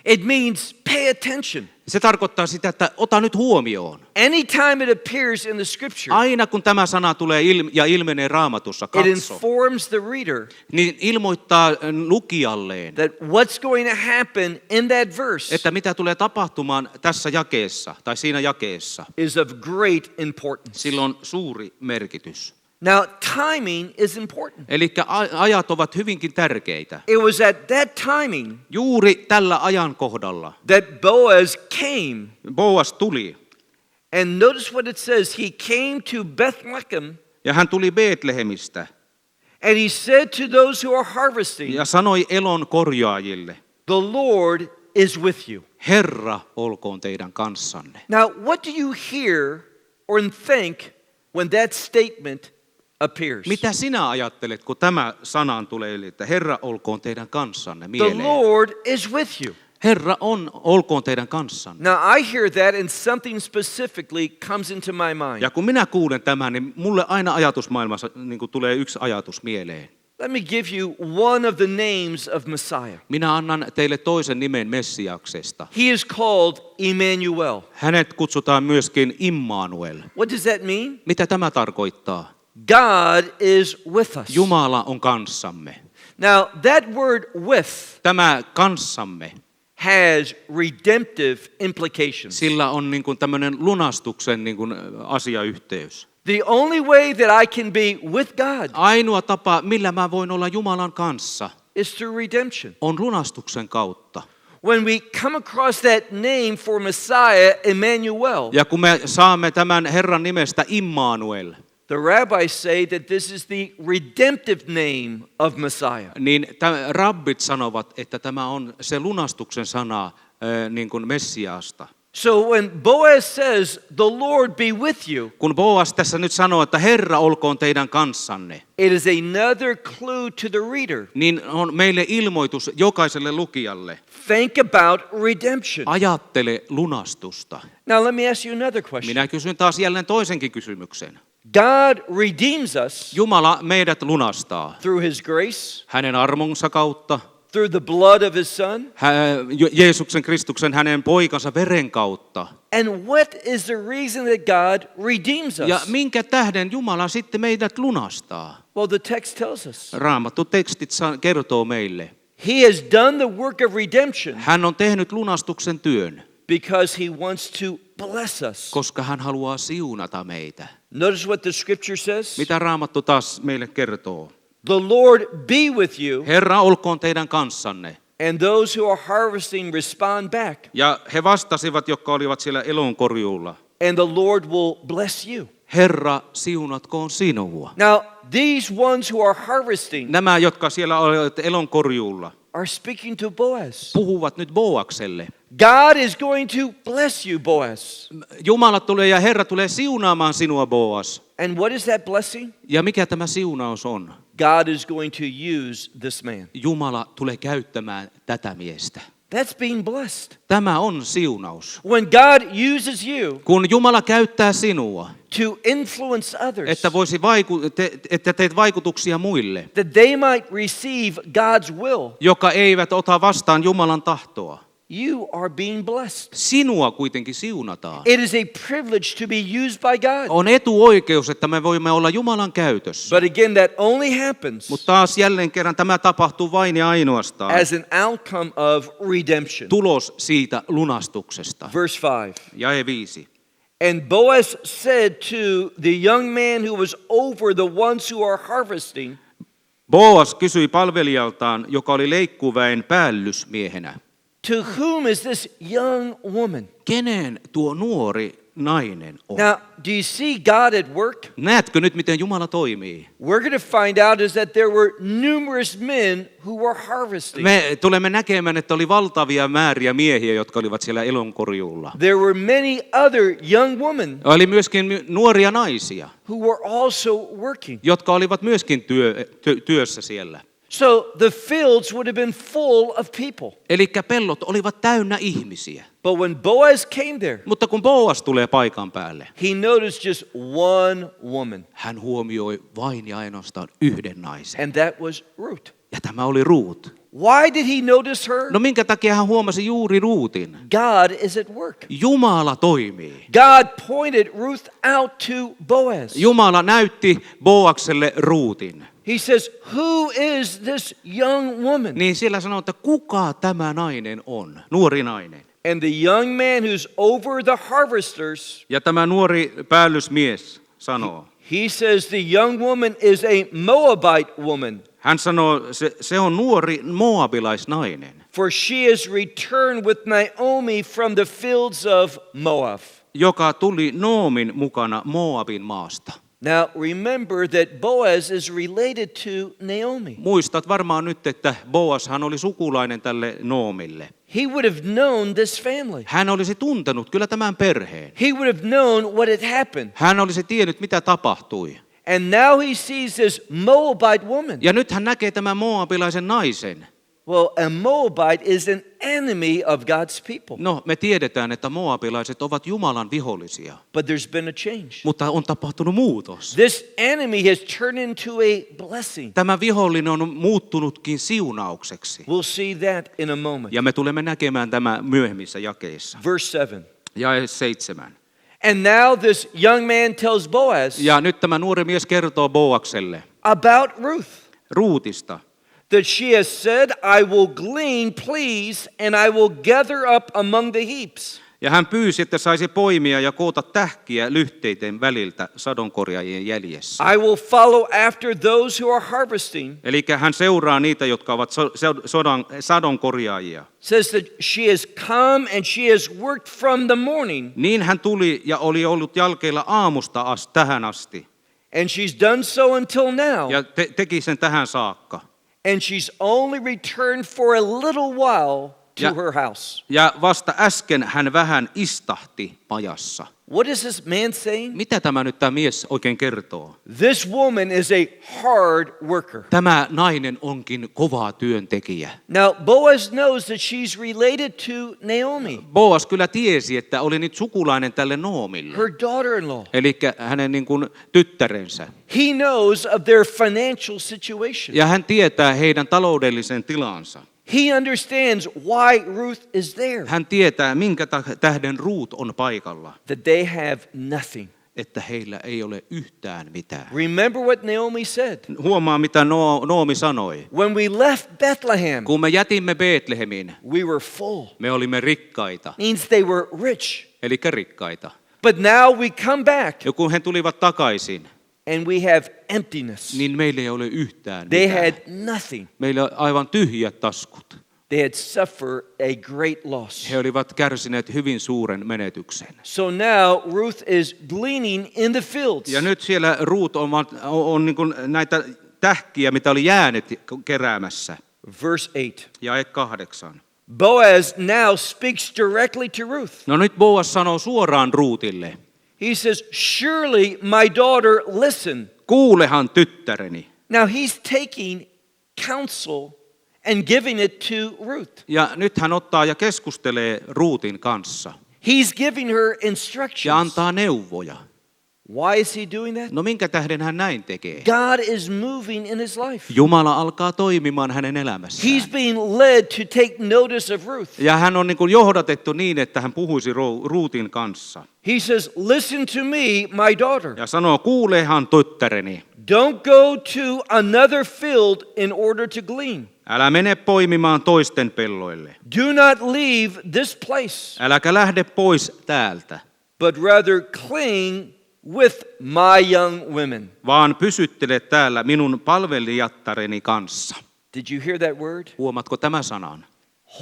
Speaker 1: It means pay attention.
Speaker 2: Se tarkoittaa sitä, että ota nyt huomioon.
Speaker 1: Anytime it appears in the scripture,
Speaker 2: Aina kun tämä sana tulee ja ilmenee Raamatussa,
Speaker 1: it
Speaker 2: katso,
Speaker 1: informs the reader
Speaker 2: niin ilmoittaa lukijalleen,
Speaker 1: that what's going to happen in that verse
Speaker 2: että mitä tulee tapahtumaan tässä jakeessa tai siinä jakeessa.
Speaker 1: is of great importance.
Speaker 2: Sillä on suuri merkitys.
Speaker 1: Now, timing is important.
Speaker 2: Eli ajat ovat hyvinkin tärkeitä.
Speaker 1: It was at that timing
Speaker 2: Juuri tällä ajankohdalla
Speaker 1: that Boaz came.
Speaker 2: Boas tuli.
Speaker 1: And notice what it says. He came to Bethlehem
Speaker 2: Ja hän tuli Betlehemistä
Speaker 1: and he said to those who are harvesting,
Speaker 2: ja sanoi elon korjaajille,
Speaker 1: the Lord is with you.
Speaker 2: Herra olkoon teidän kanssanne.
Speaker 1: Now, what do you hear or think when that statement appears?
Speaker 2: Mitä sinä ajattelet, kun tämä sanaan tulee, että Herra olkoon teidän kanssanne
Speaker 1: The
Speaker 2: mieleen?
Speaker 1: Lord is with you.
Speaker 2: Herra olkoon teidän kanssanne.
Speaker 1: Now, I hear that and something specifically comes into my mind.
Speaker 2: Ja kun minä kuulen tämän, niin mulle aina ajatusmaailmassa niin kuin tulee yksi ajatus mieleen.
Speaker 1: Let me give you one of the names of Messiah.
Speaker 2: Minä annan teille toisen nimen Messiaksesta.
Speaker 1: He is called Emmanuel.
Speaker 2: Hänet kutsutaan myöskin Immanuel.
Speaker 1: What does that mean?
Speaker 2: Mitä tämä tarkoittaa?
Speaker 1: God is with us.
Speaker 2: Jumala on kanssamme.
Speaker 1: Now, that word with
Speaker 2: Tämä kanssamme,
Speaker 1: has redemptive implications.
Speaker 2: sillä on niin kuin tämmöinen lunastuksen niin kuin asiayhteys.
Speaker 1: The only way that I can be with God
Speaker 2: Ainoa tapa, millä mä voin olla Jumalan kanssa,
Speaker 1: is through redemption.
Speaker 2: on lunastuksen kautta.
Speaker 1: When we come across that name for Messiah, Emmanuel,
Speaker 2: Ja kun me saamme tämän Herran nimestä Immanuel,
Speaker 1: The rabbis say that this is the redemptive name of Messiah.
Speaker 2: Niin rabbit sanovat, että tämä on se lunastuksen sana niin kuin Messiaasta.
Speaker 1: So when Boaz says, the Lord be with you,
Speaker 2: Kun Boas tässä nyt sanoo, että Herra olkoon teidän kanssanne,
Speaker 1: it is another clue to the reader.
Speaker 2: niin on meille ilmoitus jokaiselle lukijalle.
Speaker 1: Think about redemption.
Speaker 2: Ajattele lunastusta.
Speaker 1: Now let me ask you another question.
Speaker 2: Minä kysyn taas jälleen toisenkin kysymyksen.
Speaker 1: God redeems us
Speaker 2: Jumala meidät lunastaa
Speaker 1: through his grace,
Speaker 2: hänen armonsa kautta,
Speaker 1: through the blood of his son.
Speaker 2: Jeesuksen Kristuksen hänen poikansa veren kautta.
Speaker 1: And what is the reason that God redeems
Speaker 2: Ja
Speaker 1: us?
Speaker 2: minkä tähden Jumala sitten meidät lunastaa?
Speaker 1: Well, the text tells us.
Speaker 2: Raamattu tekstit kertoo meille.
Speaker 1: He has done the work of redemption
Speaker 2: Hän on tehnyt lunastuksen työn,
Speaker 1: because he wants to bless us.
Speaker 2: koska hän haluaa siunata meitä.
Speaker 1: Notice what the scripture says.
Speaker 2: Mitä Raamattu taas meille kertoo?
Speaker 1: The Lord be with you,
Speaker 2: Herra olkoon teidän kanssanne.
Speaker 1: and those who are harvesting respond back,
Speaker 2: Ja he vastasivat, jotka olivat siellä elonkorjuulla.
Speaker 1: and the Lord will bless you.
Speaker 2: Herra, siunatkoon sinua.
Speaker 1: Now, these ones who are harvesting
Speaker 2: Nämä, jotka siellä olivat elonkorjuulla,
Speaker 1: are speaking to Boaz.
Speaker 2: puhuvat nyt Boakselle.
Speaker 1: God is going to bless you, Boaz.
Speaker 2: Jumala tulee ja Herra tulee siunaamaan sinua, Boas.
Speaker 1: And what is that blessing?
Speaker 2: Ja mikä tämä siunaus on?
Speaker 1: God is going to use this man.
Speaker 2: Jumala tulee käyttämään tätä miestä.
Speaker 1: That's being blessed.
Speaker 2: Tämä on siunaus.
Speaker 1: When God uses you
Speaker 2: Kun Jumala käyttää sinua,
Speaker 1: to influence others,
Speaker 2: että teet vaikutuksia muille,
Speaker 1: that they might receive God's will,
Speaker 2: jotka eivät ota vastaan Jumalan tahtoa,
Speaker 1: you are being blessed.
Speaker 2: sinua kuitenkin siunataan.
Speaker 1: It is a privilege to be used by God.
Speaker 2: On etuoikeus, että me voimme olla Jumalan käytössä.
Speaker 1: But again, that only happens
Speaker 2: Mutta taas jälleen kerran tämä tapahtuu vain ja ainoastaan
Speaker 1: as an outcome of redemption.
Speaker 2: tulos siitä lunastuksesta.
Speaker 1: Verse 5.
Speaker 2: Jae 5.
Speaker 1: And Boaz said to the young man who was over the ones who are harvesting,
Speaker 2: Boas kysyi palvelijaltaan, joka oli leikkuväen päällysmiehenä.
Speaker 1: to whom is this young woman?
Speaker 2: Kenen tuo nuori nainen on?
Speaker 1: Now, do you see God at work?
Speaker 2: Näetkö nyt, miten Jumala toimii?
Speaker 1: We're going to find out is that there were numerous men who were harvesting.
Speaker 2: Me tulemme näkemään, että oli valtavia määriä miehiä, jotka olivat siellä elonkorjuulla.
Speaker 1: There were many other young women
Speaker 2: Oli myöskin nuoria naisia,
Speaker 1: who were also working.
Speaker 2: jotka olivat myöskin työssä siellä.
Speaker 1: So the fields would have been full of people.
Speaker 2: Eli pellot olivat täynnä ihmisiä.
Speaker 1: But when Boaz came there,
Speaker 2: Mutta kun Boas tulee paikan päälle,
Speaker 1: he noticed just one woman,
Speaker 2: hän huomioi vain ja ainoastaan yhden naisen.
Speaker 1: and that was Ruth.
Speaker 2: Ja tämä oli Ruut.
Speaker 1: Why did he notice her?
Speaker 2: No minkä takia hän huomasi juuri Ruutin?
Speaker 1: God is at work.
Speaker 2: Jumala toimii.
Speaker 1: God pointed Ruth out to Boaz.
Speaker 2: Jumala näytti Boakselle Ruutin.
Speaker 1: He says, who is this young woman?
Speaker 2: Niin siellä sanoo, että kuka tämä nainen on, nuori nainen.
Speaker 1: And the young man who's over the harvesters,
Speaker 2: Ja tämä nuori päällysmies sanoo.
Speaker 1: he says the young woman is a Moabite woman,
Speaker 2: Hän sanoo, se on nuori moabilaisnainen,
Speaker 1: for she has returned with Naomi from the fields of Moab.
Speaker 2: joka tuli Noomin mukana Moabin maasta.
Speaker 1: Now remember that Boaz is related to Naomi.
Speaker 2: Muistat varmaan nyt, että Boashan oli sukulainen tälle Noomille.
Speaker 1: He would have known this family.
Speaker 2: Hän olisi tuntenut kyllä tämän perheen.
Speaker 1: He would have known what had happened.
Speaker 2: Hän olisi tiennyt, mitä tapahtui.
Speaker 1: And now he sees this Moabite woman.
Speaker 2: Ja nyt hän näkee tämän moabilaisen naisen.
Speaker 1: Well, a Moabite is an enemy of God's people.
Speaker 2: No, me tiedetään, että moabilaiset ovat Jumalan vihollisia.
Speaker 1: But there's been a change.
Speaker 2: Mutta on tapahtunut muutos.
Speaker 1: This enemy has turned into a blessing.
Speaker 2: Tämä vihollinen on muuttunutkin siunaukseksi.
Speaker 1: We'll see that in a moment.
Speaker 2: Ja me tulemme näkemään tämä myöhemmissä jakeissa.
Speaker 1: Verse 7.
Speaker 2: Jae 7.
Speaker 1: And now this young man tells Boaz
Speaker 2: Ja nyt tämä nuori mies kertoo Boakselle
Speaker 1: about Ruth,
Speaker 2: Ruutista.
Speaker 1: that she has said, I will glean, please, and I will gather up among the heaps.
Speaker 2: Ja hän pyysi, että saisi poimia ja koota tähkiä lyhteiden väliltä sadonkorjaajien jäljessä.
Speaker 1: I will follow after those who are harvesting.
Speaker 2: Eli hän seuraa niitä, jotka ovat sadonkorjaajia.
Speaker 1: Says that she has come and she has worked from the morning.
Speaker 2: Niin hän tuli ja oli ollut jalkeilla aamusta tähän asti.
Speaker 1: And she's done so until now.
Speaker 2: Ja teki sen tähän saakka.
Speaker 1: And she's only returned for a little while to
Speaker 2: Ja-
Speaker 1: her house.
Speaker 2: Ja vasta äsken hän vähän istahti pajassa.
Speaker 1: What is this man saying?
Speaker 2: Mitä tämä mies oikein kertoo?
Speaker 1: This woman is a hard worker.
Speaker 2: Tämä nainen onkin kova työntekijä.
Speaker 1: Now, Boaz knows that she's related to Naomi,
Speaker 2: Boas kyllä tiesi, että oli nyt sukulainen tälle Noomille.
Speaker 1: her daughter-in-law.
Speaker 2: Eli hänen niin kuin tyttärensä.
Speaker 1: He knows of their financial situation.
Speaker 2: Ja hän tietää heidän taloudellisen tilansa.
Speaker 1: He understands why Ruth is there,
Speaker 2: Hän tietää, minkä tähden Ruut on paikalla.
Speaker 1: that they have nothing.
Speaker 2: Että heillä ei ole yhtään mitään.
Speaker 1: Remember what Naomi said.
Speaker 2: Huomaa, mitä Noomi sanoi.
Speaker 1: When we left Bethlehem,
Speaker 2: Kun me jätimme Betlehemin,
Speaker 1: we were full.
Speaker 2: me olimme rikkaita.
Speaker 1: Means they were rich.
Speaker 2: Eli rikkaita.
Speaker 1: But now we come back
Speaker 2: Ja kun he tulivat takaisin,
Speaker 1: and we have emptiness.
Speaker 2: niin meillä ei ole yhtään
Speaker 1: They
Speaker 2: mitään.
Speaker 1: had nothing.
Speaker 2: Meillä on aivan tyhjät taskut.
Speaker 1: They had suffered a great loss.
Speaker 2: He olivat kärsineet hyvin suuren menetyksen.
Speaker 1: So now Ruth is gleaning in the fields.
Speaker 2: Ja nyt siellä Ruut on niin kuin näitä tähkiä, mitä oli jäänyt keräämässä.
Speaker 1: Verse 8.
Speaker 2: Jae 8.
Speaker 1: Boaz now speaks directly to Ruth.
Speaker 2: No nyt Boas sanoo suoraan Ruutille.
Speaker 1: He says, "Surely my daughter, listen."
Speaker 2: Kuulehan tyttäreni.
Speaker 1: Now he's taking counsel and giving it to Ruth.
Speaker 2: Ja nyt hän ottaa ja keskustelee Ruutin kanssa.
Speaker 1: He's giving her
Speaker 2: Ja
Speaker 1: instructions.
Speaker 2: antaa neuvoja.
Speaker 1: Why is he doing that?
Speaker 2: No minkä tähden hän näin tekee?
Speaker 1: God is moving in his life.
Speaker 2: Jumala alkaa toimimaan hänen elämässään.
Speaker 1: He's being led to take notice of Ruth.
Speaker 2: Ja hän on niin kuin johdatettu niin, että hän puhuisi Ruutin kanssa.
Speaker 1: He says, "Listen to me, my daughter.
Speaker 2: Ja sanoo, kuulehan tyttäreni.
Speaker 1: Don't go to another field in order to glean.
Speaker 2: Älä mene poimimaan toisten pelloille.
Speaker 1: Do not leave this place,
Speaker 2: Äläkä lähde pois täältä,
Speaker 1: but rather cling with my young women."
Speaker 2: vaan pysyttele täällä minun palvelijattareni kanssa.
Speaker 1: Did you hear that word?
Speaker 2: Huomatko tämä sanan?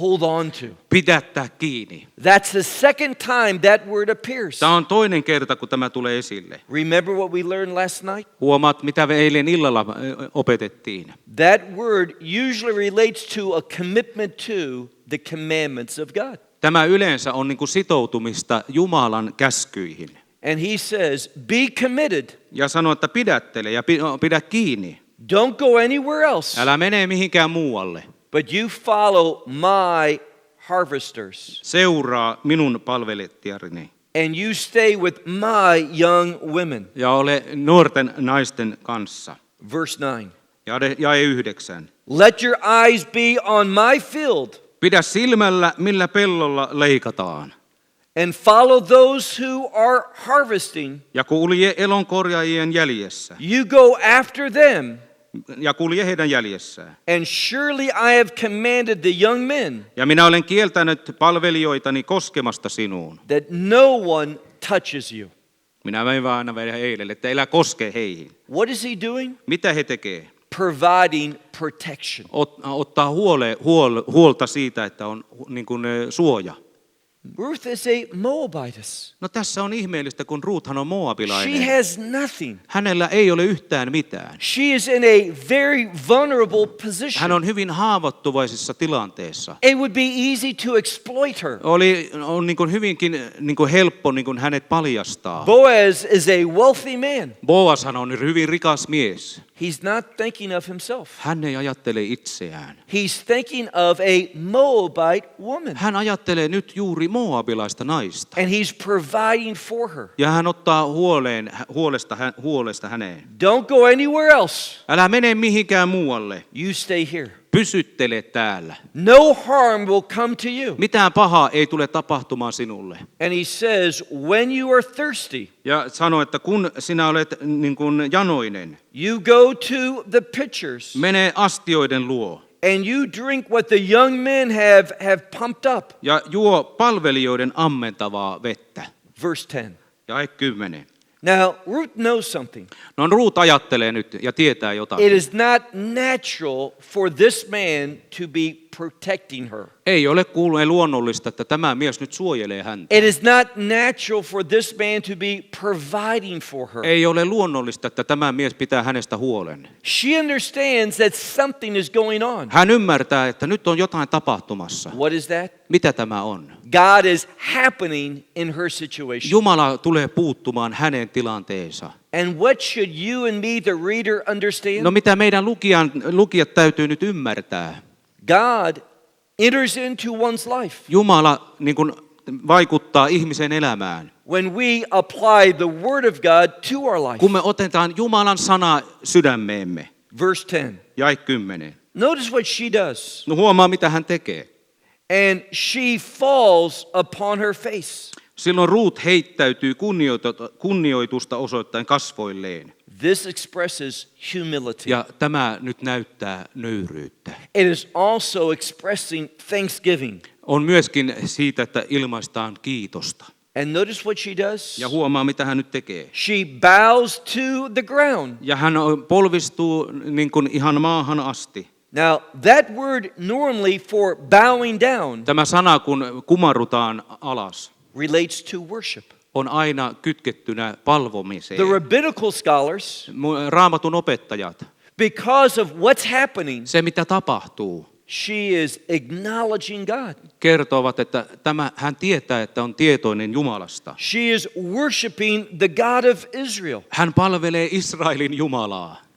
Speaker 1: Hold on to.
Speaker 2: Pidättää kiinni.
Speaker 1: That's the second time that word appears.
Speaker 2: Tämä on toinen kerta, kun tämä tulee esille.
Speaker 1: Remember what we learned last night?
Speaker 2: Huomaat, mitä me eilen illalla opetettiin.
Speaker 1: That word usually relates to a commitment to the commandments of God.
Speaker 2: Tämä yleensä on niin kuin sitoutumista Jumalan käskyihin.
Speaker 1: And he says, "Be committed.
Speaker 2: Ja sanoo, että pidättele ja pidä kiinni.
Speaker 1: Don't go anywhere else,
Speaker 2: Älä mene mihinkään muualle.
Speaker 1: but you follow my harvesters,
Speaker 2: Seuraa minun palvelijattareni.
Speaker 1: and you stay with my young women."
Speaker 2: Ja ole nuorten naisten kanssa.
Speaker 1: Verse 9.
Speaker 2: Jae 9.
Speaker 1: "Let your eyes be on my field,
Speaker 2: Pidä silmällä, millä pellolla leikataan.
Speaker 1: and follow those who are harvesting.
Speaker 2: Ja kulje elonkorjaajien jäljessä.
Speaker 1: You go after them,
Speaker 2: Ja kulje heidän jäljessään.
Speaker 1: and surely I have commanded the young men
Speaker 2: Ja minä olen kieltänyt palvelijoitani koskemasta sinuun.
Speaker 1: that no one touches you."
Speaker 2: Minä vein vaan aina vielä eilen, että älä koske heihin.
Speaker 1: What is he doing?
Speaker 2: Mitä he tekee?
Speaker 1: Providing protection.
Speaker 2: Ottaa huolta siitä, että on niin kuin suoja.
Speaker 1: Ruth is a Moabitess.
Speaker 2: No tässä on ihmeellistä, kun Ruuthan on
Speaker 1: She
Speaker 2: moabilainen.
Speaker 1: has nothing.
Speaker 2: Hänellä ei ole yhtään mitään.
Speaker 1: She is in a very vulnerable
Speaker 2: Hän
Speaker 1: position.
Speaker 2: on hyvin haavoittuvaisessa tilanteessa.
Speaker 1: It would be easy to exploit her.
Speaker 2: On niin kuin hyvinkin niin kuin helppo niin kuin hänet paljastaa.
Speaker 1: Boaz is a wealthy man.
Speaker 2: Boashan on hyvin rikas mies.
Speaker 1: He's not thinking of himself.
Speaker 2: Hän ei ajattele itseään.
Speaker 1: He's thinking of a Moabite woman.
Speaker 2: Hän ajattelee nyt juuri moabilaista naista.
Speaker 1: And he's providing for her.
Speaker 2: Ja hän ottaa huolesta häneen.
Speaker 1: Don't go anywhere else.
Speaker 2: Älä mene mihinkään muualle.
Speaker 1: You stay here.
Speaker 2: Pysyttele täällä.
Speaker 1: No harm will come to you.
Speaker 2: Mitään pahaa ei tule tapahtumaan sinulle.
Speaker 1: And he says, when you are thirsty,
Speaker 2: Ja sano, että kun sinä olet niin kuin janoinen,
Speaker 1: you go to the pitchers
Speaker 2: mene astioiden luo
Speaker 1: and you drink what the young men have pumped up.
Speaker 2: ja juo palvelijoiden ammentavaa vettä.
Speaker 1: Verse 10.
Speaker 2: Jae 10.
Speaker 1: Now, Ruth knows something.
Speaker 2: No Ruut ajattelee nyt ja tietää
Speaker 1: It
Speaker 2: jotakin.
Speaker 1: is not natural for this man to be protecting her.
Speaker 2: Ei ole kuulleen luonnollista, että tämä mies nyt suojelee häntä.
Speaker 1: It is not natural for this man to be providing for her.
Speaker 2: Ei ole luonnollista, että tämä mies pitää hänestä huolen.
Speaker 1: She understands that something is going on.
Speaker 2: Hän ymmärtää, että nyt on jotain tapahtumassa.
Speaker 1: What is that?
Speaker 2: Mitä tämä on?
Speaker 1: God is happening in her situation.
Speaker 2: Jumala tulee puuttumaan hänen tilanteensa.
Speaker 1: And what should you and me, the reader, understand?
Speaker 2: No mitä meidän lukijat täytyy nyt ymmärtää?
Speaker 1: God enters into one's life.
Speaker 2: Jumala niin kuin vaikuttaa ihmisen elämään.
Speaker 1: When we apply the word of God to our life.
Speaker 2: Kun me otetaan Jumalan sana sydämeemme.
Speaker 1: Verse 10.
Speaker 2: Jae 10.
Speaker 1: Notice what she does.
Speaker 2: No huomaa mitä hän tekee.
Speaker 1: And she falls upon her face.
Speaker 2: Silloin Ruut heittäytyy kunnioitusta osoittaen kasvoilleen.
Speaker 1: This expresses humility.
Speaker 2: Ja tämä nyt näyttää nöyryyttä.
Speaker 1: It is also expressing thanksgiving.
Speaker 2: On myöskin siitä, että ilmaistaan kiitosta.
Speaker 1: And notice what she does.
Speaker 2: Ja huomaa, mitä hän nyt tekee.
Speaker 1: She bows to the ground.
Speaker 2: Ja hän polvistuu niin kuin ihan maahan asti.
Speaker 1: Now, that word normally for bowing down
Speaker 2: Tämä sana, kun kumarrutaan alas,
Speaker 1: relates to worship.
Speaker 2: on aina kytkettynä palvomiseen.
Speaker 1: The rabbinical scholars,
Speaker 2: Raamatun opettajat,
Speaker 1: because of what's happening,
Speaker 2: se mitä tapahtuu,
Speaker 1: she is acknowledging God.
Speaker 2: kertovat, että hän tietää, että on tietoinen Jumalasta.
Speaker 1: She is worshiping the God of Israel.
Speaker 2: Hän palvelee Israelin Jumalaa.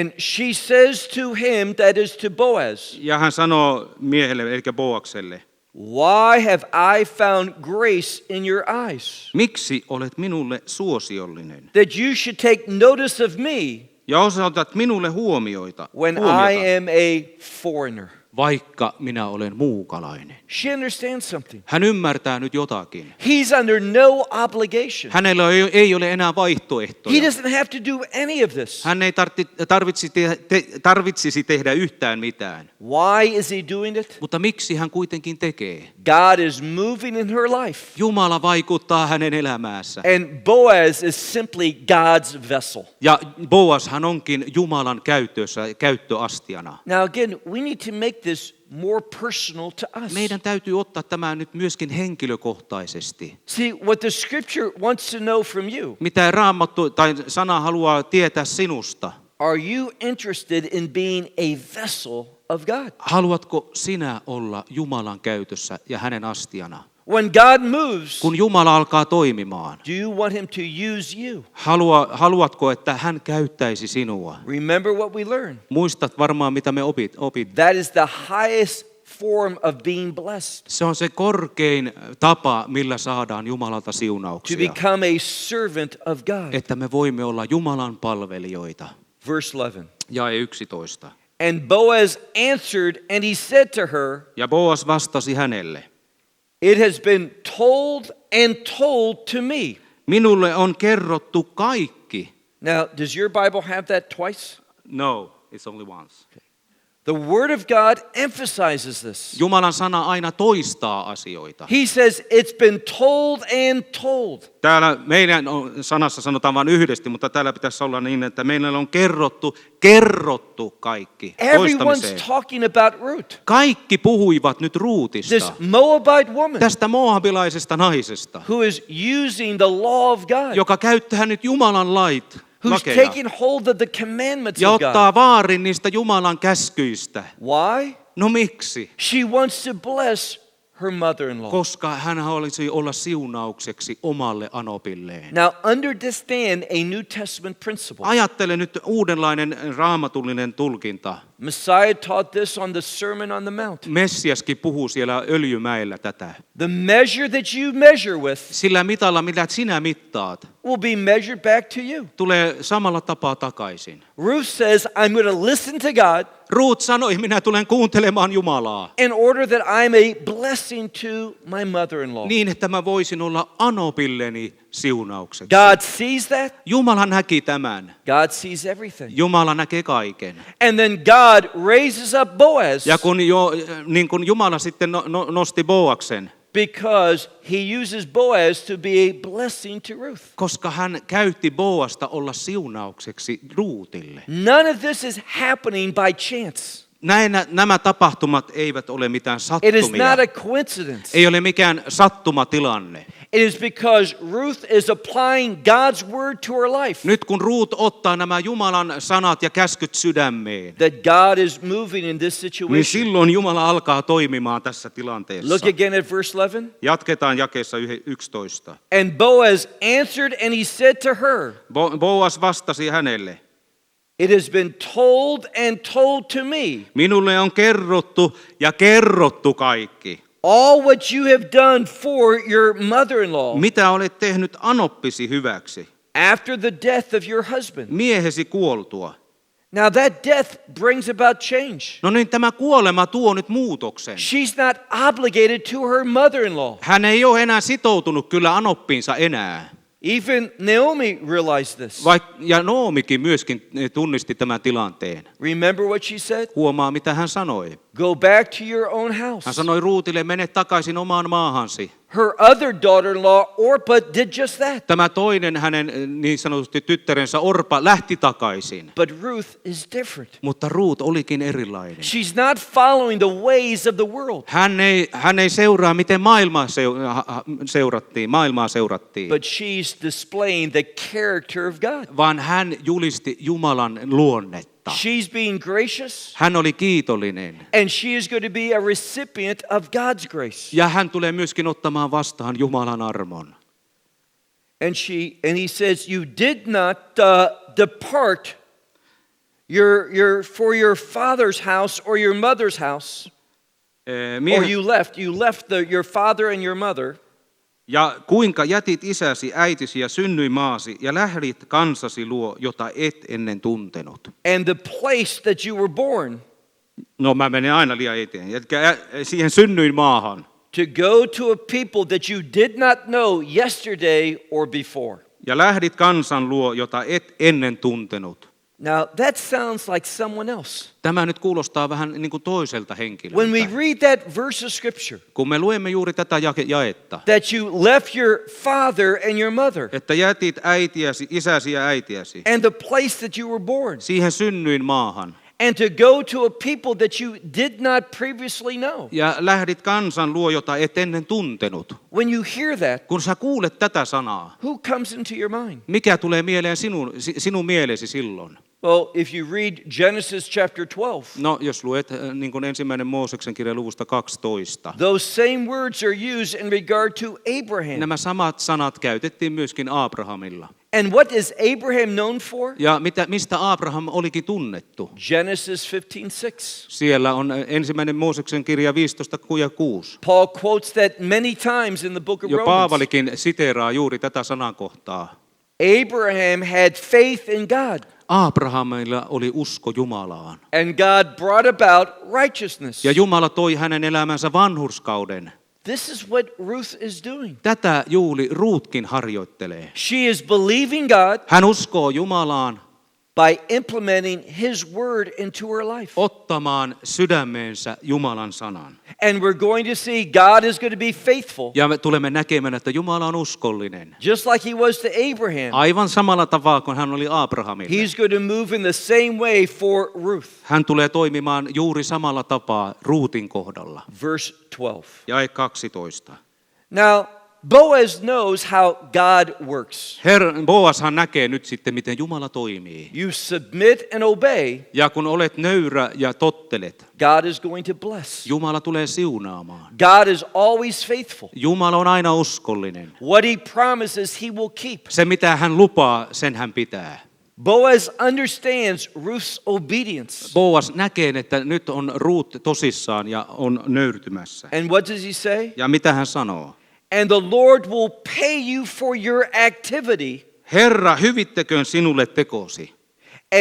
Speaker 1: And she says to him, that is to Boaz,
Speaker 2: Ja hän sanoo miehelle, eli Boakselle,
Speaker 1: why have I found grace in your eyes,
Speaker 2: miksi olet minulle suosiollinen?
Speaker 1: that you should take notice of me
Speaker 2: Ja osoitat minulle huomiota,
Speaker 1: when I am a foreigner?
Speaker 2: vaikka minä olen muukalainen.
Speaker 1: She understands something.
Speaker 2: Hän ymmärtää nyt jotakin.
Speaker 1: He's under no obligation.
Speaker 2: Hänellä ei ole enää
Speaker 1: He
Speaker 2: vaihtoehtoja.
Speaker 1: doesn't have to do any of this.
Speaker 2: Hän ei tarvitsisi tehdä yhtään mitään.
Speaker 1: Why is he doing it?
Speaker 2: Mutta miksi hän kuitenkin tekee?
Speaker 1: God is moving in her life.
Speaker 2: Jumala vaikuttaa hänen elämäänsä.
Speaker 1: And Boaz is simply God's vessel.
Speaker 2: Ja Boas hän onkin Jumalan käyttöastiana.
Speaker 1: Now again, we need to make this more personal to us.
Speaker 2: Meidän täytyy ottaa tämä nyt myöskin henkilökohtaisesti.
Speaker 1: See, what the scripture wants to know from you.
Speaker 2: Mitä Raamattu tai sana haluaa tietää sinusta?
Speaker 1: Are you interested in being a vessel of God?
Speaker 2: Haluatko sinä olla Jumalan käytössä ja hänen astiana?
Speaker 1: When God moves,
Speaker 2: Kun Jumala alkaa toimimaan,
Speaker 1: do you want him to use you?
Speaker 2: haluatko, että hän käyttäisi sinua?
Speaker 1: Remember what we learned.
Speaker 2: Muistat varmaan, mitä me opit.
Speaker 1: That is the highest form of being blessed.
Speaker 2: Se on se korkein tapa, millä saadaan Jumalalta
Speaker 1: To
Speaker 2: siunauksia.
Speaker 1: become a servant of God.
Speaker 2: Että me voimme olla Jumalan palvelijoita.
Speaker 1: Verse 11.
Speaker 2: Jae 11.
Speaker 1: And Boaz answered and he said to her,
Speaker 2: Ja Boas vastasi hänelle,
Speaker 1: it has been told and told to me.
Speaker 2: minulle on kerrottu kaikki.
Speaker 1: Now, does your Bible have that twice?
Speaker 2: No, it's only once.
Speaker 1: The Word of God emphasizes this.
Speaker 2: Jumalan sana aina toistaa asioita.
Speaker 1: He says, it's been told and told.
Speaker 2: Täällä meidän sanassa sanotaan vain yhdesti, mutta täällä pitäisi olla niin, että meillä on kerrottu kaikki
Speaker 1: Everyone's
Speaker 2: toistamiseen.
Speaker 1: talking about Ruth,
Speaker 2: Kaikki puhuivat nyt Ruutista,
Speaker 1: this Moabite woman
Speaker 2: tästä moabilaisesta naisesta,
Speaker 1: who is using the law of God,
Speaker 2: joka käyttää nyt Jumalan
Speaker 1: who's
Speaker 2: lakeja
Speaker 1: taking hold of the commandments
Speaker 2: ja
Speaker 1: of God.
Speaker 2: ottaa vaarin niistä Jumalan käskyistä.
Speaker 1: Why?
Speaker 2: No miksi?
Speaker 1: She wants to bless her mother-in-law.
Speaker 2: Koska hän haluaisi olla siunaukseksi omalle anopilleen.
Speaker 1: Now, understand a New Testament principle.
Speaker 2: Ajattele nyt uudenlainen raamatullinen tulkinta.
Speaker 1: Messiah taught this on the Sermon on the Mount.
Speaker 2: Messiaskin puhuu siellä Öljymäellä tätä.
Speaker 1: The measure that you measure with
Speaker 2: Sillä mitalla, mitä sinä mittaat,
Speaker 1: will be measured back to you.
Speaker 2: tulee samalla tapaa takaisin.
Speaker 1: Ruth says, I'm going to listen to God
Speaker 2: Ruut sanoi, minä tulen kuuntelemaan Jumalaa.
Speaker 1: in order that I'm a blessing to my mother-in-law.
Speaker 2: Niin, että mä voisin olla anopilleni siunaukseksi.
Speaker 1: God sees that.
Speaker 2: Jumala näki tämän.
Speaker 1: God sees everything.
Speaker 2: Jumala näkee kaiken.
Speaker 1: And then God raises up Boaz
Speaker 2: Ja niin kun Jumala sitten nosti Boaksen,
Speaker 1: because he uses Boaz to be a blessing to Ruth.
Speaker 2: koska hän käytti Boasta olla siunaukseksi Ruutille.
Speaker 1: None of this is happening by chance.
Speaker 2: Nämä tapahtumat eivät ole mitään
Speaker 1: It is
Speaker 2: sattumia.
Speaker 1: not a coincidence.
Speaker 2: Ei ole mikään sattumatilanne.
Speaker 1: It is because Ruth is applying God's word to her life
Speaker 2: Nyt kun Ruut ottaa nämä Jumalan sanat ja käskyt sydämeen,
Speaker 1: that God is moving in this
Speaker 2: niin
Speaker 1: situation.
Speaker 2: silloin Jumala alkaa toimimaan tässä tilanteessa.
Speaker 1: Look again at verse 11.
Speaker 2: Jatketaan jakeessa 11.
Speaker 1: And Boaz answered and he said to her,
Speaker 2: Boas vastasi hänelle,
Speaker 1: "It has been told and told to me
Speaker 2: minulle on kerrottu ja kerrottu kaikki.
Speaker 1: all what you have done for your mother-in-law
Speaker 2: Mitä olet tehnyt anoppisi hyväksi,
Speaker 1: after the death of your husband."
Speaker 2: miehesi kuoltua.
Speaker 1: Now that death brings about change.
Speaker 2: No niin, tämä kuolema tuo nyt muutoksen.
Speaker 1: She's not obligated to her mother-in-law.
Speaker 2: Hän ei ole enää sitoutunut kyllä anoppiinsa enää.
Speaker 1: Even Naomi realized this.
Speaker 2: Ja Noomikin myöskin tunnisti tämän tilanteen.
Speaker 1: Remember what she said?
Speaker 2: Huomaa, mitä hän sanoi.
Speaker 1: Go back to your own house.
Speaker 2: Hän sanoi Ruutille, mene takaisin omaan maahansi.
Speaker 1: Her other daughter-in-law, Orpah, did just that.
Speaker 2: Tämä toinen hänen niin sanotusti tyttärensä Orpa lähti takaisin.
Speaker 1: But Ruth is different.
Speaker 2: Mutta Ruut olikin erilainen.
Speaker 1: She's not following the ways of the world,
Speaker 2: Hän ei seuraa, miten maailmaa seurattiin,
Speaker 1: but she's displaying the character of God.
Speaker 2: vaan hän julisti Jumalan luonnetta.
Speaker 1: She's being gracious,
Speaker 2: Hän oli kiitollinen.
Speaker 1: and she is going to be a recipient of God's grace.
Speaker 2: Ja hän tulee myöskin ottamaan vastaan Jumalan armon.
Speaker 1: And he says, "You did not depart for your father's house or your mother's house, or you left your father and your mother,
Speaker 2: Ja kuinka jätit isäsi, äitisi ja synnyimaasi ja lähdit kansasi luo, jota et ennen tuntenut.
Speaker 1: and the place that you were born,
Speaker 2: No mä menen aina liian eteen. Siihen synnyin maahan.
Speaker 1: to go to a people that you did not know yesterday or before."
Speaker 2: Ja lähdit kansan luo, jota et ennen tuntenut.
Speaker 1: Now that sounds like someone else.
Speaker 2: Tämä nyt kuulostaa vähän niin kuin toiselta
Speaker 1: When we
Speaker 2: henkilöltä.
Speaker 1: read that verse of scripture,
Speaker 2: Kun me luemme juuri tätä jaetta,
Speaker 1: that you left your father and your mother
Speaker 2: että jätit äitiäsi, isäsi ja äitiäsi,
Speaker 1: and the place that you were born,
Speaker 2: siihen synnyin maahan.
Speaker 1: and to go to a people that you did not previously know.
Speaker 2: Ja lähdit kansan luo, jota et ennen tuntenut.
Speaker 1: When you hear that,
Speaker 2: Kun sä kuulet tätä sanaa,
Speaker 1: who comes into your mind?
Speaker 2: mikä tulee mieleen sinun mielesi silloin?
Speaker 1: Well, if you read Genesis chapter 12,
Speaker 2: No, jos luet niin kuin 1. Mooseksen kirjan luvusta 12.
Speaker 1: those same words are used in regard to Abraham.
Speaker 2: Nämä samat sanat käytettiin myöskin Abrahamilla.
Speaker 1: And what is Abraham known for?
Speaker 2: Ja mistä Abraham olikin tunnettu?
Speaker 1: Genesis 15:6.
Speaker 2: Siellä on 1. Mooseksen kirja 15:6.
Speaker 1: Paul quotes that many times in the book of
Speaker 2: Jo
Speaker 1: Romans.
Speaker 2: Paavalikin siteeraa juuri tätä sanankohtaa.
Speaker 1: Abraham had faith in God,
Speaker 2: Abrahamilla oli usko Jumalaan.
Speaker 1: and God brought about righteousness.
Speaker 2: Ja Jumala toi hänen elämänsä vanhurskauden.
Speaker 1: This is what Ruth is doing.
Speaker 2: Tätä juuri Ruutkin harjoittelee.
Speaker 1: She is believing God
Speaker 2: Hän uskoo Jumalaan
Speaker 1: by implementing His word into her life.
Speaker 2: ottamaan sydämeensä Jumalan sanan.
Speaker 1: And we're going to see God is going to be faithful,
Speaker 2: Ja me tulemme näkemään, että Jumala on uskollinen.
Speaker 1: just like He was to Abraham.
Speaker 2: Aivan samalla tavalla kuin hän oli Abrahamille.
Speaker 1: He's going to move in the same way for Ruth.
Speaker 2: Hän tulee toimimaan juuri samalla tapaa Ruutin kohdalla.
Speaker 1: Verse 12.
Speaker 2: Jae 12.
Speaker 1: Now, Boaz knows how God works.
Speaker 2: Boashan näkee nyt sitten, miten Jumala toimii.
Speaker 1: You submit and obey,
Speaker 2: Ja kun olet nöyrä ja tottelet,
Speaker 1: God is going to bless.
Speaker 2: Jumala tulee siunaamaan.
Speaker 1: God is always faithful.
Speaker 2: Jumala on aina uskollinen.
Speaker 1: What He promises, He will keep.
Speaker 2: Se mitä hän lupaa, sen hän pitää.
Speaker 1: Boaz understands Ruth's obedience.
Speaker 2: Boas näkee, että nyt on Ruut tosissaan ja on nöyrtymässä.
Speaker 1: And what does he say?
Speaker 2: Ja mitä hän sanoo?
Speaker 1: And the Lord will pay you for your activity,
Speaker 2: Herra, hyvittäköön sinulle tekosi.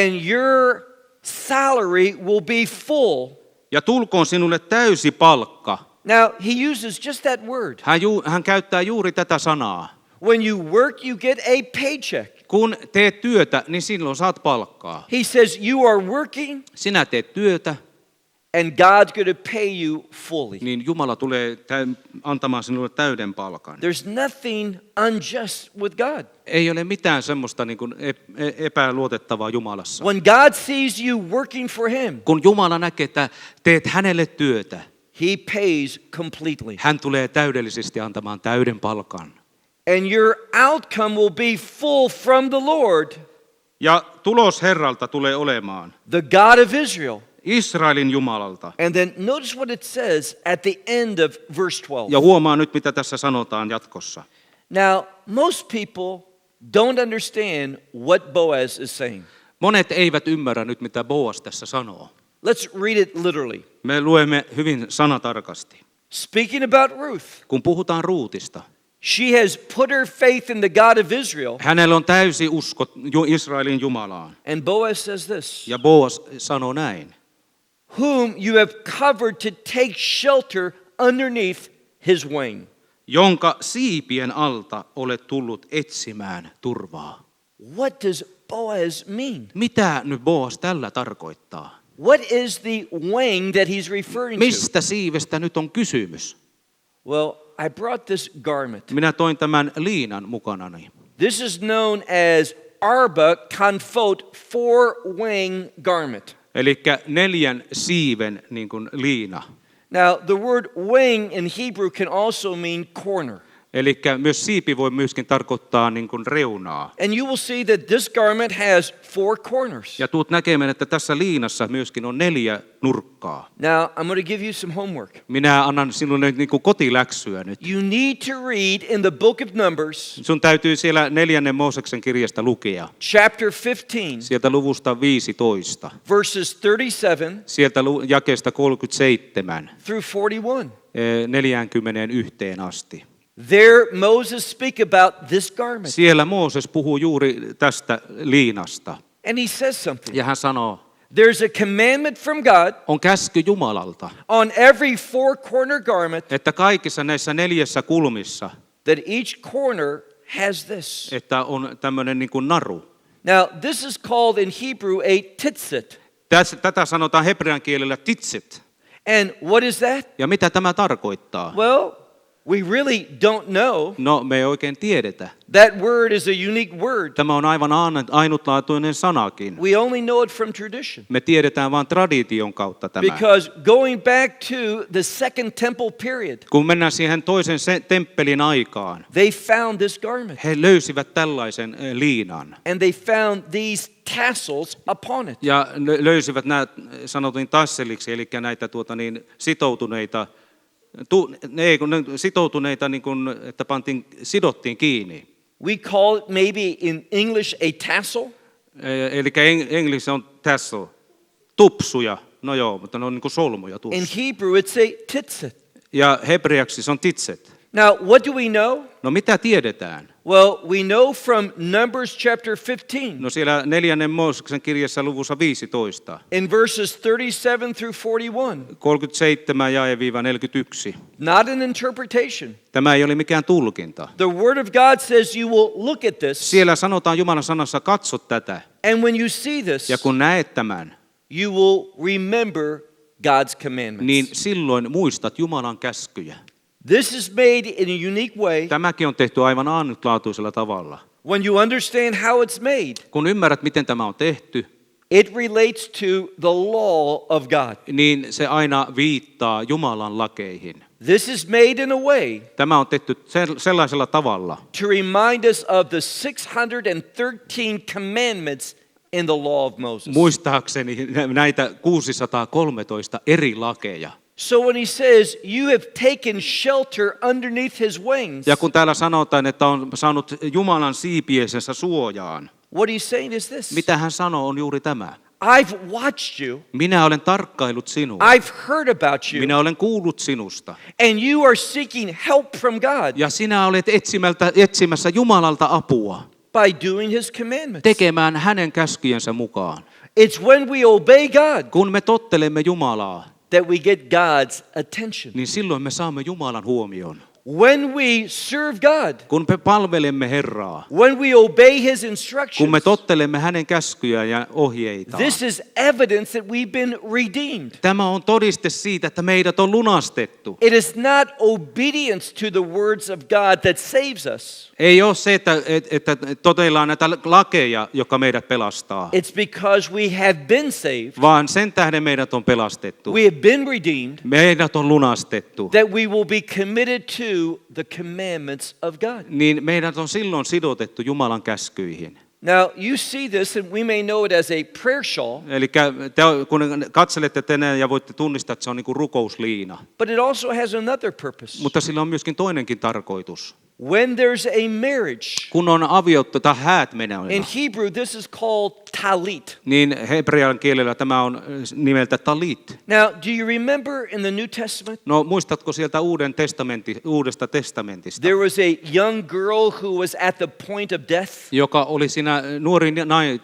Speaker 1: and your salary will be full.
Speaker 2: Ja tulkoon sinulle täysi palkka.
Speaker 1: Now, he uses just that word.
Speaker 2: Hän käyttää juuri tätä sanaa.
Speaker 1: When you work, you get a paycheck.
Speaker 2: Kun teet työtä, niin silloin saat palkkaa.
Speaker 1: He says, you are working,
Speaker 2: Sinä teet työtä
Speaker 1: and God's going to pay you fully.
Speaker 2: niin Jumala tulee antamaan sinulle täyden palkan.
Speaker 1: There's nothing unjust with God.
Speaker 2: Ei ole mitään semmoista niin kuin epäluotettavaa Jumalassa.
Speaker 1: When God sees you working for him,
Speaker 2: Kun Jumala näkee, että teet hänelle työtä,
Speaker 1: he pays completely.
Speaker 2: hän tulee täydellisesti antamaan täyden palkan.
Speaker 1: And your outcome will be full from the Lord,
Speaker 2: Ja tulos Herralta tulee olemaan
Speaker 1: the God of Israel.
Speaker 2: Israelin Jumalalta.
Speaker 1: And then notice what it says at the end of verse 12.
Speaker 2: Ja huomaa nyt, mitä tässä sanotaan jatkossa.
Speaker 1: Now, most people don't understand what Boaz is saying.
Speaker 2: Monet eivät ymmärrä nyt, mitä Boas tässä sanoo.
Speaker 1: Let's read it literally.
Speaker 2: Me luemme hyvin sanatarkasti.
Speaker 1: Speaking about Ruth,
Speaker 2: Kun puhutaan Ruutista,
Speaker 1: she has put her faith in the God of Israel.
Speaker 2: hänellä on täysi usko Israelin Jumalaan.
Speaker 1: And Boaz says this,
Speaker 2: Ja Boas sanoo näin.
Speaker 1: whom you have covered to take shelter underneath his wing.
Speaker 2: Jonka siipien alta olet tullut etsimään turvaa.
Speaker 1: What does Boaz mean?
Speaker 2: Mitä nyt Boas tällä tarkoittaa?
Speaker 1: What is the wing that he's referring to?
Speaker 2: Mistä siivestä nyt on kysymys?
Speaker 1: Well, I brought this garment.
Speaker 2: Minä toin tämän liinan mukanani.
Speaker 1: This is known as Arba Kanfot four-wing garment.
Speaker 2: Eli 4 siiven niin kuin liina.
Speaker 1: Now, the word wing in Hebrew can also mean corner.
Speaker 2: Eli myös siipi voi myöskin tarkoittaa niin kuin reunaa.
Speaker 1: And you will see that this garment has 4 corners.
Speaker 2: Ja tuut näkemään, että tässä liinassa myöskin on 4 nurkkaa.
Speaker 1: Now, I'm going to give you some homework.
Speaker 2: Minä annan sinulle niin kuin kotiläksyä nyt.
Speaker 1: You need to read in the book of Numbers,
Speaker 2: Sun täytyy siellä 4. Mooseksen kirjasta lukea.
Speaker 1: chapter 15,
Speaker 2: Sieltä luvusta 15.
Speaker 1: verses 37
Speaker 2: Sieltä jakeesta 37
Speaker 1: through 41.
Speaker 2: 41 asti.
Speaker 1: There Moses speak about this garment.
Speaker 2: Siellä Mooses puhuu juuri tästä liinasta.
Speaker 1: And he says something.
Speaker 2: Ja hän sanoo,
Speaker 1: There's a commandment from God
Speaker 2: on käsky Jumalalta,
Speaker 1: on every 4-corner garment
Speaker 2: että kaikissa näissä 4 kulmissa,
Speaker 1: that each corner has this.
Speaker 2: että on tämmöinen niin kuin naru.
Speaker 1: Now, this is called in Hebrew a tzitzit.
Speaker 2: Tätä sanotaan hebrean kielellä titsit.
Speaker 1: And what is that?
Speaker 2: Ja mitä tämä tarkoittaa?
Speaker 1: Well, we really don't know.
Speaker 2: No, me ei oikein tiedetä.
Speaker 1: That word is a unique word.
Speaker 2: Tämä on aivan ainutlaatuinen sanakin.
Speaker 1: We only know it from tradition.
Speaker 2: Me tiedetään vain tradition kautta tämä.
Speaker 1: Because going back to the Second Temple period,
Speaker 2: Kun mennään siihen toisen temppelin aikaan,
Speaker 1: they found this garment.
Speaker 2: he löysivät tällaisen liinan.
Speaker 1: And they found these tassels upon it.
Speaker 2: Ja löysivät nämä sanotun tasseliksi, eli näitä sitoutuneita, sitoutuneita niin kuin, että sidottiin kiinni.
Speaker 1: We call it maybe in English a tassel.
Speaker 2: Eli englanniksi on tassel, tupsuja, no joo, mutta ne on niin kuin solmuja
Speaker 1: In
Speaker 2: tuossa.
Speaker 1: Hebrew, it's a tzitzit.
Speaker 2: Ja hebreaksi se on titset.
Speaker 1: Now, what do we know?
Speaker 2: No mitä tiedetään?
Speaker 1: Well, we know from Numbers chapter 15,
Speaker 2: No siellä 4. Mooseksen kirjassa luvussa 15,
Speaker 1: in verses 37 through 41.
Speaker 2: 37 jae 41.
Speaker 1: Not an interpretation.
Speaker 2: Tämä ei ole mikään tulkinta.
Speaker 1: The Word of God says you will look at this,
Speaker 2: Siellä sanotaan Jumalan sanassa, katso tätä.
Speaker 1: and when you see this,
Speaker 2: Ja kun näet tämän,
Speaker 1: you will remember God's commandments.
Speaker 2: niin silloin muistat Jumalan käskyjä.
Speaker 1: This is made in a unique way.
Speaker 2: Tämäkin on tehty aivan ainutlaatuisella tavalla.
Speaker 1: When you understand how it's made,
Speaker 2: Kun ymmärrät, miten tämä on tehty,
Speaker 1: it relates to the law of God.
Speaker 2: niin se aina viittaa Jumalan lakeihin.
Speaker 1: This is made in a way
Speaker 2: Tämä on tehty sellaisella tavalla,
Speaker 1: to remind us of the 613 commandments in the law of Moses.
Speaker 2: muistaakseni näitä 613 eri lakeja.
Speaker 1: So when he says, you have taken shelter underneath his wings,
Speaker 2: Ja kun täällä sanotaan, että on saanut Jumalan siipiensä suojaan,
Speaker 1: what he's saying is this.
Speaker 2: mitä hän sanoo on juuri tämä.
Speaker 1: I've watched you.
Speaker 2: Minä olen tarkkaillut sinua.
Speaker 1: I've heard about you.
Speaker 2: Minä olen kuullut sinusta.
Speaker 1: And you are seeking help from God
Speaker 2: Ja sinä olet etsimässä Jumalalta apua,
Speaker 1: by doing his commandments.
Speaker 2: tekemään hänen käskyjensä mukaan.
Speaker 1: It's when we obey God
Speaker 2: Kun me tottelemme Jumalaa,
Speaker 1: that we get God's attention.
Speaker 2: niin silloin me saamme Jumalan huomioon.
Speaker 1: when we serve God,
Speaker 2: kun me palvelemme Herraa,
Speaker 1: when we obey His
Speaker 2: kun me
Speaker 1: instructions,
Speaker 2: tottelemme hänen käskyjään ja ohjeitaan.
Speaker 1: this is evidence that we've been redeemed.
Speaker 2: Tämä on todiste siitä, että meidät on lunastettu.
Speaker 1: It is not obedience to the words of God that saves us.
Speaker 2: Ei ole se, että totellaan näitä lakeja, joka meidät pelastaa,
Speaker 1: It's because we have been saved,
Speaker 2: vaan sen tähden meidät on pelastettu.
Speaker 1: we have been redeemed,
Speaker 2: Meidät on lunastettu.
Speaker 1: that we will be committed to the commandments of God.
Speaker 2: Niin meidät on silloin sidotettu Jumalan käskyihin.
Speaker 1: Now, you see this, and we may know it as a prayer shawl,
Speaker 2: Eli kun katselette tänään ja voitte tunnistaa, että se on niin kuin rukousliina.
Speaker 1: but it also has another purpose.
Speaker 2: Mutta sillä on myöskin toinenkin tarkoitus.
Speaker 1: When there's a marriage,
Speaker 2: Kun on aviotto tai häät
Speaker 1: in
Speaker 2: meneillään,
Speaker 1: Hebrew, this is called talit.
Speaker 2: niin hebrean kielellä tämä on nimeltä talit.
Speaker 1: Now, do you remember in the New Testament,
Speaker 2: No muistatko sieltä Uudesta testamentista,
Speaker 1: there was a young girl who was at the point of death,
Speaker 2: joka oli siinä nuori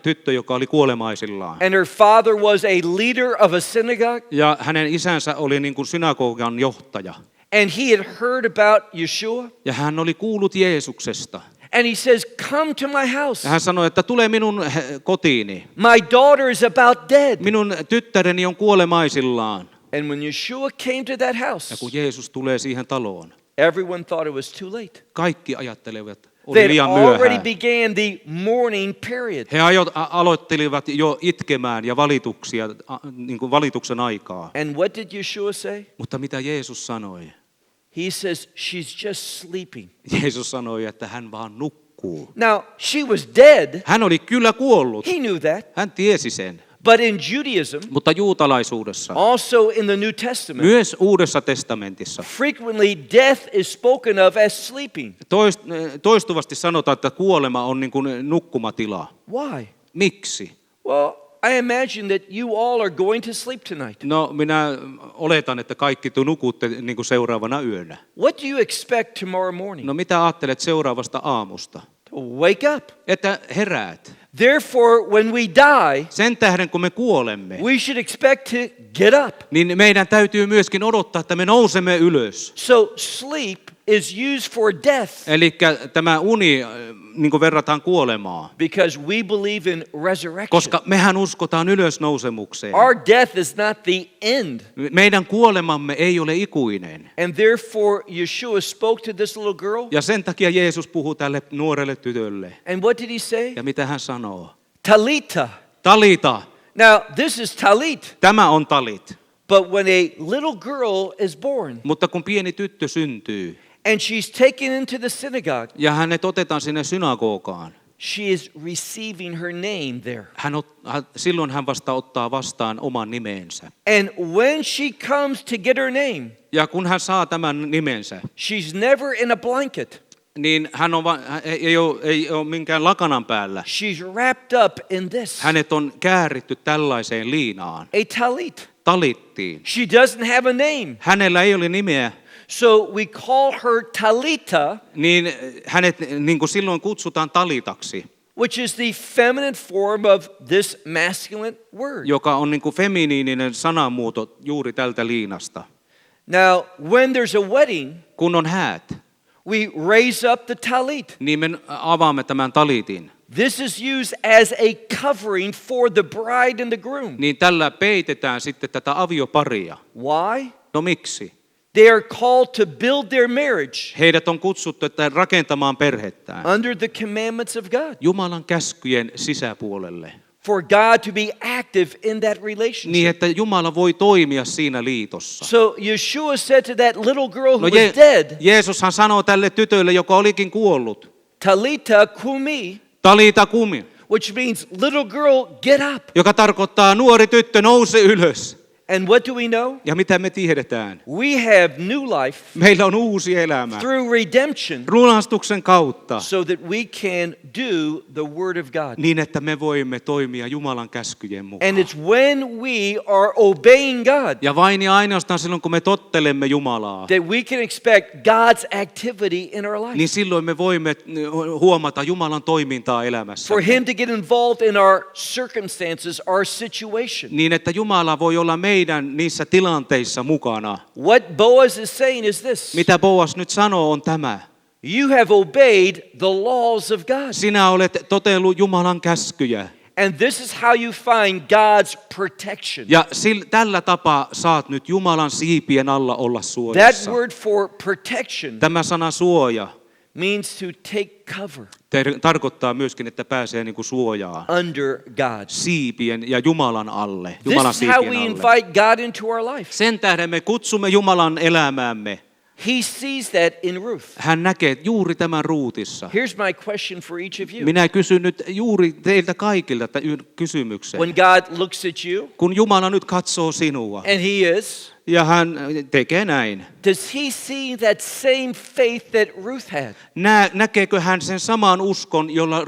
Speaker 2: tyttö, joka oli kuolemaisillaan.
Speaker 1: and her father was a leader of a synagogue,
Speaker 2: Ja hänen isänsä oli niin kuin synagogan johtaja.
Speaker 1: and he had heard about Yeshua,
Speaker 2: Ja hän oli kuullut Jeesuksesta.
Speaker 1: and he says, "Come to my house.
Speaker 2: Ja hän sanoi, että tule minun kotiini.
Speaker 1: My daughter is about dead."
Speaker 2: Minun tyttäreni on kuolemaisillaan.
Speaker 1: And when Yeshua came to that
Speaker 2: Ja
Speaker 1: house,
Speaker 2: kun Jeesus tulee siihen taloon,
Speaker 1: everyone thought it was too late.
Speaker 2: kaikki ajattelevat, oli
Speaker 1: They had
Speaker 2: liian
Speaker 1: already
Speaker 2: myöhään.
Speaker 1: began the mourning period.
Speaker 2: He aloittelivat jo itkemään ja niin kuin valituksen aikaa.
Speaker 1: And what did Yeshua say?
Speaker 2: Mutta mitä Jeesus sanoi?
Speaker 1: He says, "She's just sleeping."
Speaker 2: Jeesus sanoi, että hän vaan nukkuu.
Speaker 1: Now, she was dead.
Speaker 2: Hän oli kyllä kuollut.
Speaker 1: He knew that.
Speaker 2: Hän tiesi sen.
Speaker 1: But in Judaism,
Speaker 2: Mutta juutalaisuudessa,
Speaker 1: also in the New Testament,
Speaker 2: myös Uudessa testamentissa,
Speaker 1: frequently death is spoken of as sleeping.
Speaker 2: toistuvasti sanotaan, että kuolema on niin kuin nukkumatila.
Speaker 1: Why?
Speaker 2: Miksi?
Speaker 1: Well, I imagine that you all are going to sleep tonight.
Speaker 2: No minä oletan, että kaikki te nukutte niin kuin seuraavana yönä.
Speaker 1: What do you expect tomorrow morning?
Speaker 2: No mitä ajattelet seuraavasta aamusta?
Speaker 1: To wake up.
Speaker 2: Että heräät.
Speaker 1: Therefore, when we die,
Speaker 2: Sen tähden kun me kuolemme,
Speaker 1: we should expect to get up.
Speaker 2: niin meidän täytyy myöskin odottaa, että me nousemme ylös.
Speaker 1: So sleep is used for death
Speaker 2: Eli tämä uni niin kuin verrataan kuolemaan,
Speaker 1: because we believe in resurrection.
Speaker 2: koska mehän uskotaan ylösnousemukseen.
Speaker 1: Our death is not the end.
Speaker 2: Meidän kuolemamme ei ole ikuinen.
Speaker 1: And therefore, Yeshua spoke to this little girl.
Speaker 2: Ja sen takia Jeesus puhuu tälle nuorelle tytölle.
Speaker 1: And what did he say?
Speaker 2: Ja mitä hän sanoo?
Speaker 1: Talita.
Speaker 2: Talita,
Speaker 1: Now, this is talit.
Speaker 2: tämä on talit.
Speaker 1: But when a little girl is born
Speaker 2: Mutta kun pieni tyttö syntyy
Speaker 1: and she's taken into the synagogue,
Speaker 2: ja hänet otetaan sinne synagogaan,
Speaker 1: she is receiving her name there.
Speaker 2: silloin hän vasta ottaa vastaan oman nimensä.
Speaker 1: And when she comes to get her name,
Speaker 2: Ja kun hän saa tämän nimensä,
Speaker 1: she's never in a blanket.
Speaker 2: niin hän ei ole minkään lakanan päällä.
Speaker 1: She's wrapped up in this.
Speaker 2: Hänet on kääritty tällaiseen liinaan.
Speaker 1: A talit.
Speaker 2: Talittiin.
Speaker 1: She doesn't have a name.
Speaker 2: Hänellä ei ole nimeä,
Speaker 1: So we call her Talita,
Speaker 2: niin hänet niin kuin silloin kutsutaan talitaksi,
Speaker 1: which is the feminine form of this masculine word.
Speaker 2: joka on niin kuin feminiininen sanamuoto juuri tältä liinasta.
Speaker 1: Now, when there's a wedding,
Speaker 2: Kun on häät,
Speaker 1: we raise up the talit.
Speaker 2: niin me avaamme tämän talitin.
Speaker 1: This is used as a covering for the bride and the groom.
Speaker 2: Niin tällä peitetään sitten tätä avioparia.
Speaker 1: Why?
Speaker 2: No miksi?
Speaker 1: They are called to build their marriage
Speaker 2: Heidät on kutsuttu että rakentamaan perhettään
Speaker 1: under the commandments of God.
Speaker 2: Jumalan käskyjen sisäpuolelle.
Speaker 1: For God to be active in that
Speaker 2: Niin,
Speaker 1: relationship.
Speaker 2: että Jumala voi toimia siinä liitossa.
Speaker 1: So Yeshua said to that little girl who
Speaker 2: No
Speaker 1: was dead,
Speaker 2: Jeesushan sanoo tälle tytölle, joka olikin kuollut,
Speaker 1: Talita kumi,
Speaker 2: talita kumi,
Speaker 1: which means little girl, get up.
Speaker 2: joka tarkoittaa nuori tyttö, nouse ylös.
Speaker 1: And what do we know?
Speaker 2: Ja mitä me tiedetään?
Speaker 1: We have new life
Speaker 2: Meillä on uusi elämä
Speaker 1: through redemption
Speaker 2: lunastuksen kautta,
Speaker 1: so that we can do the word of God.
Speaker 2: niin että me voimme toimia Jumalan käskyjen mukaan.
Speaker 1: And it's when we are obeying God
Speaker 2: Ja vain ja ainoastaan silloin, kun me tottelemme Jumalaa,
Speaker 1: that we can expect God's activity in our life.
Speaker 2: niin silloin me voimme huomata Jumalan toimintaa elämässä.
Speaker 1: For Him to get involved in our circumstances, our situation.
Speaker 2: Niin että Jumala voi olla meidän meidän niissä tilanteissa mukana.
Speaker 1: What Boaz is saying is this.
Speaker 2: Mitä Boas nyt sanoo on tämä.
Speaker 1: You have obeyed the laws of God.
Speaker 2: Sinä olet totellut Jumalan käskyjä.
Speaker 1: And this is how you find God's protection.
Speaker 2: Ja tällä tapaa saat nyt Jumalan siipien alla olla
Speaker 1: That
Speaker 2: suojassa.
Speaker 1: word for protection
Speaker 2: Tämä sana suoja
Speaker 1: means to take cover
Speaker 2: tarkoittaa myöskin, että pääsee niin kuin suojaa
Speaker 1: under God.
Speaker 2: siipien ja Jumalan alle. Jumalan
Speaker 1: This is how
Speaker 2: siipien
Speaker 1: we
Speaker 2: alle.
Speaker 1: invite God into our life.
Speaker 2: Sen tähden me kutsumme Jumalan elämäämme.
Speaker 1: He sees that in Ruth.
Speaker 2: Hän näkee juuri tämän Ruutissa.
Speaker 1: Here's my question for each of you.
Speaker 2: Minä kysyn nyt juuri teiltä kaikilta kysymyksen.
Speaker 1: When God looks at you,
Speaker 2: Kun Jumala nyt katsoo sinua
Speaker 1: and He is,
Speaker 2: ja hän tekee näin,
Speaker 1: does He see that same faith that Ruth had?
Speaker 2: näkeekö hän sen saman uskon, jolla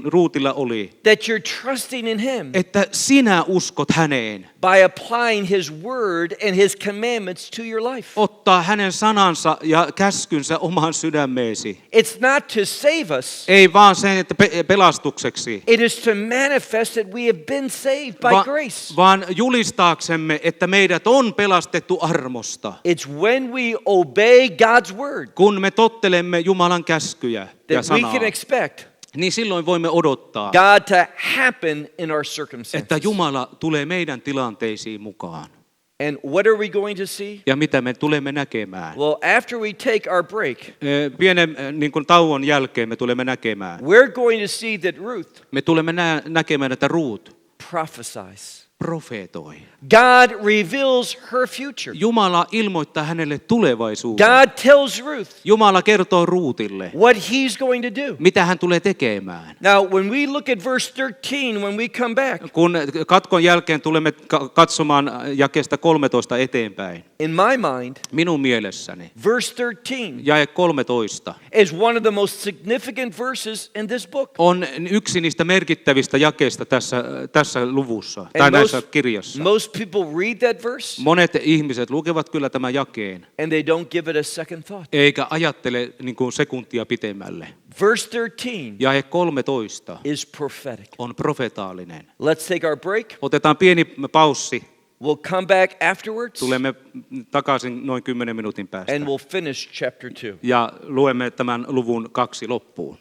Speaker 2: Ruutilla oli?
Speaker 1: That you're trusting in Him
Speaker 2: Että sinä uskot häneen.
Speaker 1: by applying His word and His commandments to your life.
Speaker 2: Ottaa hänen sanansa ja käskynsä omaan sydämeesi.
Speaker 1: It's not to save us.
Speaker 2: Ei vaan sen, että pelastukseksi,
Speaker 1: It is to manifest that we have been saved by grace.
Speaker 2: vaan julistaaksemme, että meidät on pelastettu armosta.
Speaker 1: It's when we obey God's word
Speaker 2: Kun me tottelemme Jumalan käskyjä ja
Speaker 1: that we
Speaker 2: sanaa,
Speaker 1: can expect
Speaker 2: niin silloin voimme odottaa,
Speaker 1: God to happen in our
Speaker 2: että
Speaker 1: circumstances.
Speaker 2: Jumala tulee meidän tilanteisiin mukaan.
Speaker 1: And what are we going to see?
Speaker 2: Ja mitä me tulemme näkemään?
Speaker 1: Well, after we take our break,
Speaker 2: Pienen niin kuin tauon jälkeen me tulemme näkemään.
Speaker 1: we're going to see that Ruth
Speaker 2: Me tulemme näkemään, että Ruut
Speaker 1: prophesies.
Speaker 2: profeetoi.
Speaker 1: God reveals her future.
Speaker 2: Jumala ilmoittaa hänelle tulevaisuuden.
Speaker 1: God tells Ruth
Speaker 2: Jumala kertoo Ruutille,
Speaker 1: what He's going to do.
Speaker 2: mitä hän tulee tekemään.
Speaker 1: Now, when we look at verse 13, when we come back,
Speaker 2: Kun katkon jälkeen tulemme katsomaan jakeesta 13 eteenpäin,
Speaker 1: in my mind,
Speaker 2: minun mielessäni
Speaker 1: verse 13
Speaker 2: jae 13
Speaker 1: is one of the most significant verses in this book.
Speaker 2: on yksi niistä merkittävistä jakeista tässä luvussa tai näissä kirjassa.
Speaker 1: Most people read that verse
Speaker 2: Monet ihmiset lukevat kyllä tämän jakeen,
Speaker 1: and they don't give it a second thought.
Speaker 2: eikä ajattele niin kuin sekuntia pitemmälle.
Speaker 1: Verse 13
Speaker 2: Jae 13
Speaker 1: is prophetic.
Speaker 2: on profetaalinen.
Speaker 1: Let's take our break.
Speaker 2: Otetaan pieni paussi.
Speaker 1: We'll come back afterwards
Speaker 2: Tulemme takaisin noin 10 minuutin päästä.
Speaker 1: and we'll finish chapter 2.
Speaker 2: Ja luemme tämän luvun 2 loppuun.